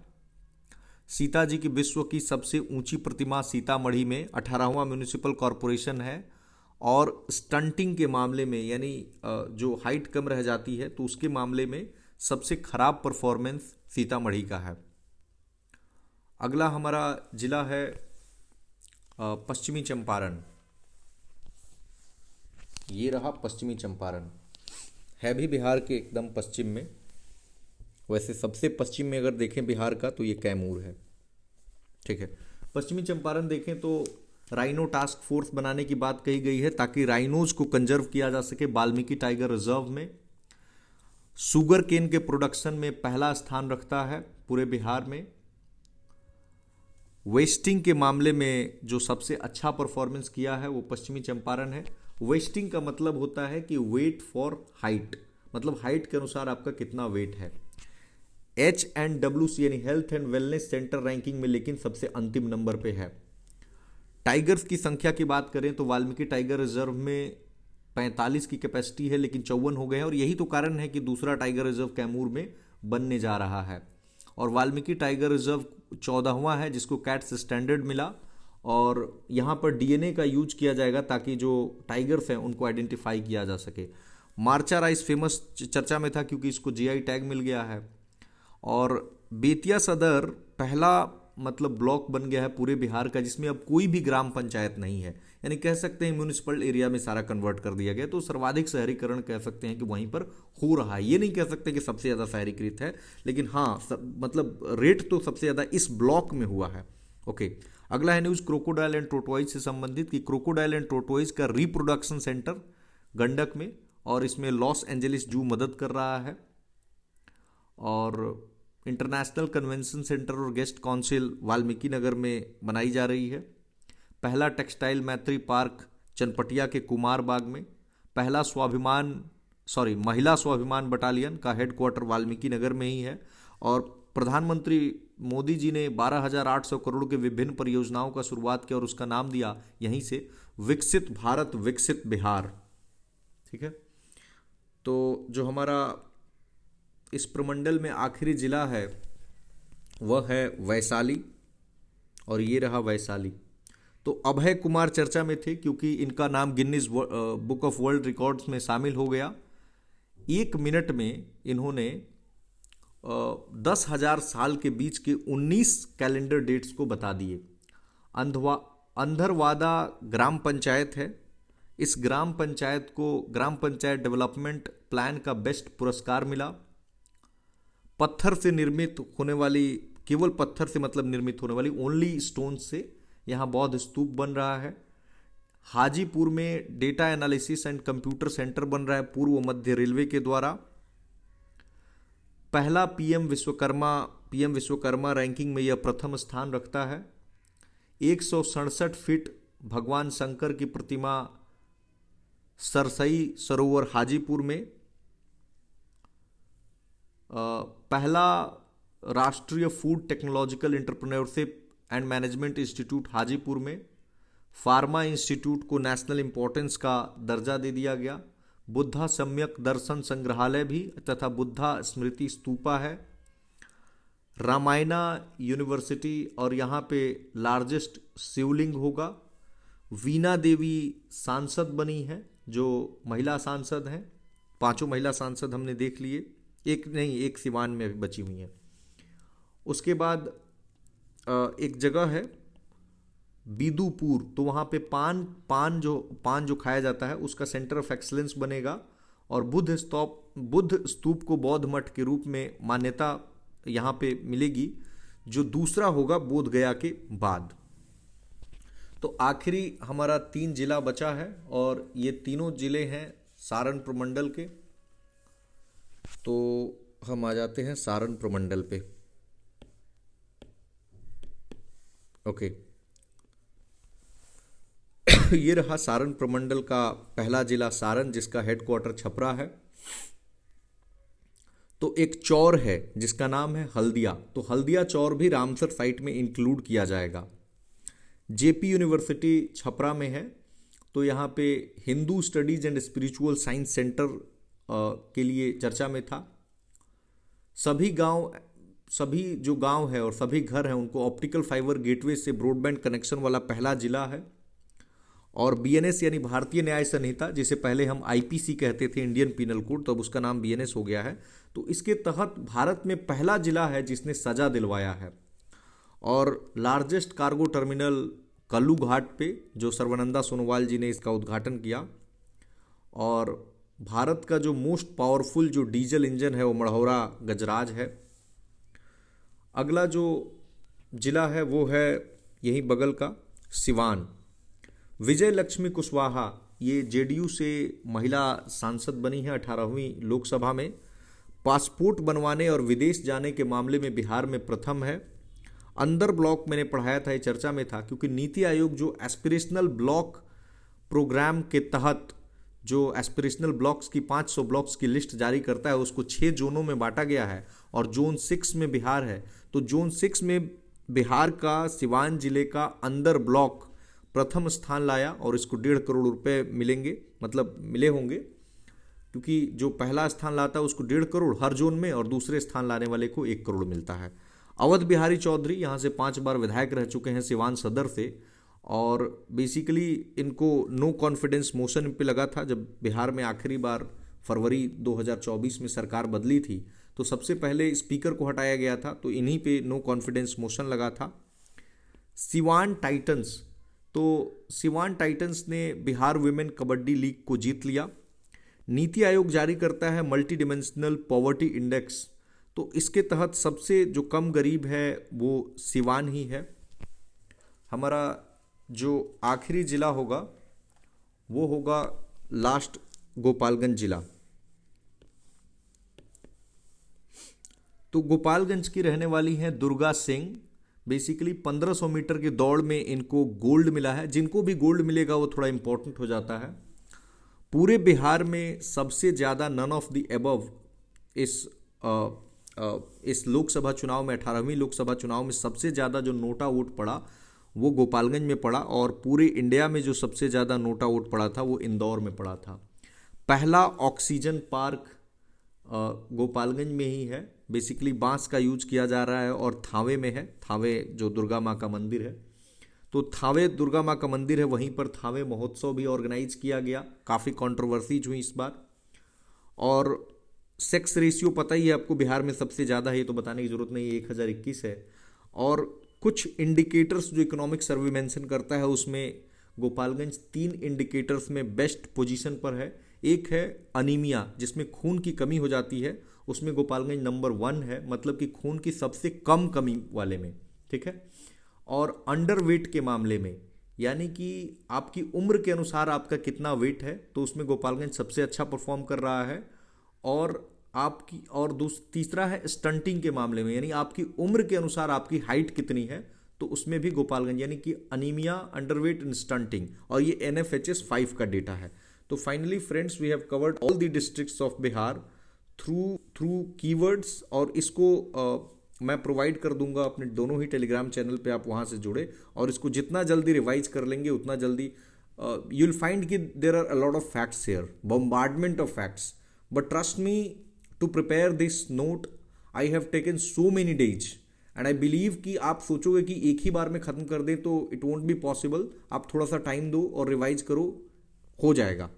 सीता जी की विश्व की सबसे ऊंची प्रतिमा सीतामढ़ी में 18वां म्यूनिसिपल कॉरपोरेशन है। और स्टंटिंग के मामले में, यानी जो हाइट कम रह जाती है तो उसके मामले में सबसे खराब परफॉर्मेंस सीतामढ़ी का है। अगला हमारा जिला है पश्चिमी चंपारण। ये रहा पश्चिमी चंपारण, है भी बिहार के एकदम पश्चिम में। वैसे सबसे पश्चिम में अगर देखें बिहार का तो ये कैमूर है। ठीक है, पश्चिमी चंपारण देखें तो राइनो टास्क फोर्स बनाने की बात कही गई है ताकि राइनोज को कंजर्व किया जा सके वाल्मीकि टाइगर रिजर्व में। शुगर केन के प्रोडक्शन में पहला स्थान रखता है पूरे बिहार में। वेस्टिंग के मामले में जो सबसे अच्छा परफॉर्मेंस किया है वो पश्चिमी चंपारण है। वेस्टिंग का मतलब होता है कि वेट फॉर हाइट, मतलब हाइट के अनुसार आपका कितना वेट है। HNWC यानी health and wellness centre ranking में लेकिन सबसे अंतिम नंबर पे है। टाइगर्स की संख्या की बात करें तो वाल्मीकि टाइगर रिजर्व में 45 की कैपेसिटी है लेकिन 54 हो गए हैं, और यही तो कारण है कि दूसरा टाइगर रिजर्व कैमूर में बनने जा रहा है। और वाल्मीकि टाइगर रिजर्व 14वां है जिसको कैट्स स्टैंडर्ड मिला, और यहाँ पर DNA का यूज किया जाएगा ताकि जो टाइगर्स हैं उनको आइडेंटिफाई किया जा सके। मार्चा राइस फेमस चर्चा में था क्योंकि इसको GI टैग मिल गया है। और बेतिया सदर पहला मतलब ब्लॉक बन गया है पूरे बिहार का जिसमें अब कोई भी ग्राम पंचायत नहीं है, यानी कह सकते हैं म्यूनिसिपल एरिया में सारा कन्वर्ट कर दिया गया। तो सर्वाधिक शहरीकरण कह सकते हैं कि वहीं पर हो रहा है। ये नहीं कह सकते कि सबसे ज़्यादा शहरीकृत है, लेकिन हाँ मतलब रेट तो सबसे ज़्यादा इस ब्लॉक में हुआ है। ओके, अगला है न्यूज़ क्रोकोडाइल एंड टोटवाइज से संबंधित कि क्रोकोडाइल एंड टोटवाइज का रिप्रोडक्शन सेंटर गंडक में, और इसमें लॉस एंजलिस जू मदद कर रहा है। और इंटरनेशनल कन्वेंशन सेंटर और गेस्ट काउंसिल वाल्मीकि नगर में बनाई जा रही है। पहला टेक्सटाइल मैत्री पार्क चनपटिया के कुमार बाग में। पहला महिला स्वाभिमान बटालियन का हेडक्वार्टर वाल्मीकि नगर में ही है। और प्रधानमंत्री मोदी जी ने 12,800 करोड़ के विभिन्न परियोजनाओं का शुरुआत किया और उसका नाम दिया यहीं से विकसित भारत विकसित बिहार। ठीक है, तो जो हमारा इस प्रमंडल में आखिरी जिला है वह है वैशाली, और ये रहा वैशाली। तो अभय कुमार चर्चा में थे क्योंकि इनका नाम Guinness book of world records में शामिल हो गया। 1 मिनट में इन्होंने 10,000 साल के बीच के 19 कैलेंडर डेट्स को बता दिए। अंधरवादा ग्राम पंचायत है। इस ग्राम पंचायत को ग्राम पंचायत डेवलपमेंट प्लान का बेस्ट पुरस्कार मिला। पत्थर से निर्मित होने वाली, केवल पत्थर से मतलब निर्मित होने वाली ओनली स्टोन से यहाँ बौद्ध स्तूप बन रहा है। हाजीपुर में data analysis and computer centre बन रहा है पूर्व मध्य रेलवे के द्वारा। पहला पीएम विश्वकर्मा रैंकिंग में यह प्रथम स्थान रखता है। 167 फीट भगवान शंकर की प्रतिमा सरसई सरोवर हाजीपुर में। पहला राष्ट्रीय food technological entrepreneurship and management institute Hajipur में। फार्मा इंस्टीट्यूट को नेशनल इंपॉर्टेंस का दर्जा दे दिया गया। बुद्धा सम्यक दर्शन संग्रहालय भी तथा बुद्धा स्मृति स्तूपा है। रामायणा यूनिवर्सिटी, और यहाँ पे लार्जेस्ट शिवलिंग होगा। वीणा देवी सांसद बनी है, जो महिला सांसद हैं। पांचों महिला सांसद हमने देख लिए, एक नहीं, एक सिवान में अभी बची हुई हैं। उसके बाद एक जगह है बिदुपुर, तो वहाँ पे पान जो खाया जाता है उसका सेंटर ऑफ एक्सलेंस बनेगा। और बुद्ध स्तूप को बौद्ध मठ के रूप में मान्यता यहाँ पे मिलेगी, जो दूसरा होगा बोध गया के बाद। तो आखिरी हमारा 3 जिला बचा है, और ये तीनों जिले हैं सारण प्रमंडल के। तो हम आ जाते हैं सारण प्रमंडल पे। ओके, ये रहा सारण प्रमंडल का पहला जिला सारण, जिसका हेडक्वार्टर छपरा है। तो एक चौर है जिसका नाम है हल्दिया, तो हल्दिया चौर भी रामसर साइट में इंक्लूड किया जाएगा। जेपी यूनिवर्सिटी छपरा में है, तो यहाँ पे Hindu studies and spiritual science centre के लिए चर्चा में था। सभी जो गांव है और सभी घर हैं उनको ऑप्टिकल फाइबर गेटवे से ब्रॉडबैंड कनेक्शन वाला पहला जिला है। और बीएनएस यानी भारतीय न्याय संहिता, जिसे पहले हम आईपीसी कहते थे, इंडियन पीनल कोड, तो अब उसका नाम बीएनएस हो गया है। तो इसके तहत भारत में पहला जिला है जिसने सजा दिलवाया है। और लार्जेस्ट कार्गो टर्मिनल कल्लू घाट पे, जो सर्बानंदा सोनोवाल जी ने इसका उद्घाटन किया। और भारत का जो मोस्ट पावरफुल जो डीजल इंजन है वो मढ़ौरा गजराज है। अगला जो जिला है वो है यही बगल का सिवान। विजय लक्ष्मी कुशवाहा, ये जेडीयू से महिला सांसद बनी है 18वीं लोकसभा में। पासपोर्ट बनवाने और विदेश जाने के मामले में बिहार में प्रथम है। अंदर ब्लॉक मैंने पढ़ाया था, ये चर्चा में था, क्योंकि नीति आयोग जो एस्पिरेशनल ब्लॉक प्रोग्राम के तहत जो एस्पिरेशनल ब्लॉक्स की 500 ब्लॉक्स की लिस्ट जारी करता है, उसको 6 जोनों में बांटा गया है। और जोन 6 में बिहार है, तो जोन 6 में बिहार का सिवान जिले का अंदर ब्लॉक प्रथम स्थान लाया, और इसको 1.5 करोड़ रुपए मिलेंगे, मतलब मिले होंगे, क्योंकि जो पहला स्थान लाता है उसको 1.5 करोड़ हर जोन में, और दूसरे स्थान लाने वाले को 1 करोड़ मिलता है। अवध बिहारी चौधरी यहाँ से 5 बार विधायक रह चुके हैं सिवान सदर से। और बेसिकली इनको नो कॉन्फिडेंस मोशन पे लगा था जब बिहार में आखिरी बार फरवरी 2024 में सरकार बदली थी, तो सबसे पहले स्पीकर को हटाया गया था, तो इन्हीं पे नो कॉन्फिडेंस मोशन लगा था। सिवान टाइटंस, तो सिवान टाइटंस ने बिहार वुमेन कबड्डी लीग को जीत लिया। नीति आयोग जारी करता है मल्टी डिमेंशनल पॉवर्टी इंडेक्स, तो इसके तहत सबसे जो कम गरीब है वो सिवान ही है। हमारा जो आखिरी जिला होगा वो होगा लास्ट गोपालगंज जिला। तो गोपालगंज की रहने वाली हैं दुर्गा सिंह। बेसिकली 1500 मीटर की दौड़ में इनको गोल्ड मिला है। जिनको भी गोल्ड मिलेगा वो थोड़ा इंपॉर्टेंट हो जाता है। पूरे बिहार में सबसे ज़्यादा नन ऑफ द एबव इस लोकसभा चुनाव में 18वीं लोकसभा चुनाव में सबसे ज़्यादा जो नोटा वोट पड़ा वो गोपालगंज में पड़ा, और पूरे इंडिया में जो सबसे ज़्यादा नोटा वोट पड़ा था वो इंदौर में पड़ा था। पहला ऑक्सीजन पार्क गोपालगंज में ही है। बेसिकली बांस का यूज किया जा रहा है, और थावे में है। थावे जो दुर्गा माँ का मंदिर है, तो थावे दुर्गा माँ का मंदिर है, वहीं पर थावे महोत्सव भी ऑर्गेनाइज किया गया। काफ़ी कंट्रोवर्सीज हुई इस बार। और सेक्स रेशियो पता ही है आपको, बिहार में सबसे ज़्यादा है, ये तो बताने की जरूरत नहीं है, 1021 है। और कुछ इंडिकेटर्स जो इकोनॉमिक सर्वे मेंशन करता है उसमें गोपालगंज 3 इंडिकेटर्स में बेस्ट पोजीशन पर है। एक है अनीमिया, जिसमें खून की कमी हो जाती है, उसमें गोपालगंज नंबर 1 है, मतलब कि खून की सबसे कम कमी वाले में, ठीक है। और अंडरवेट के मामले में, यानी कि आपकी उम्र के अनुसार आपका कितना वेट है, तो उसमें गोपालगंज सबसे अच्छा परफॉर्म कर रहा है। और आपकी तीसरा है स्टंटिंग के मामले में, यानी आपकी उम्र के अनुसार आपकी हाइट कितनी है, तो उसमें भी गोपालगंज, यानी कि अनीमिया, अंडरवेट एंड स्टंटिंग, और ये NFHS 5 का डेटा है। तो finally friends, we have covered all the districts of Bihar through keywords. और इसको मैं प्रोवाइड कर दूंगा अपने दोनों ही टेलीग्राम चैनल पे, आप वहाँ से जुड़े, और इसको जितना जल्दी रिवाइज कर लेंगे उतना जल्दी यू विल फाइंड कि there are a lot of facts here, bombardment of facts, but trust me, to prepare this note I have taken so many days, and I believe कि आप सोचोगे कि एक ही बार में ख़त्म कर दें तो इट वोंट बी पॉसिबल। आप थोड़ा सा टाइम दो और रिवाइज करो, हो जाएगा।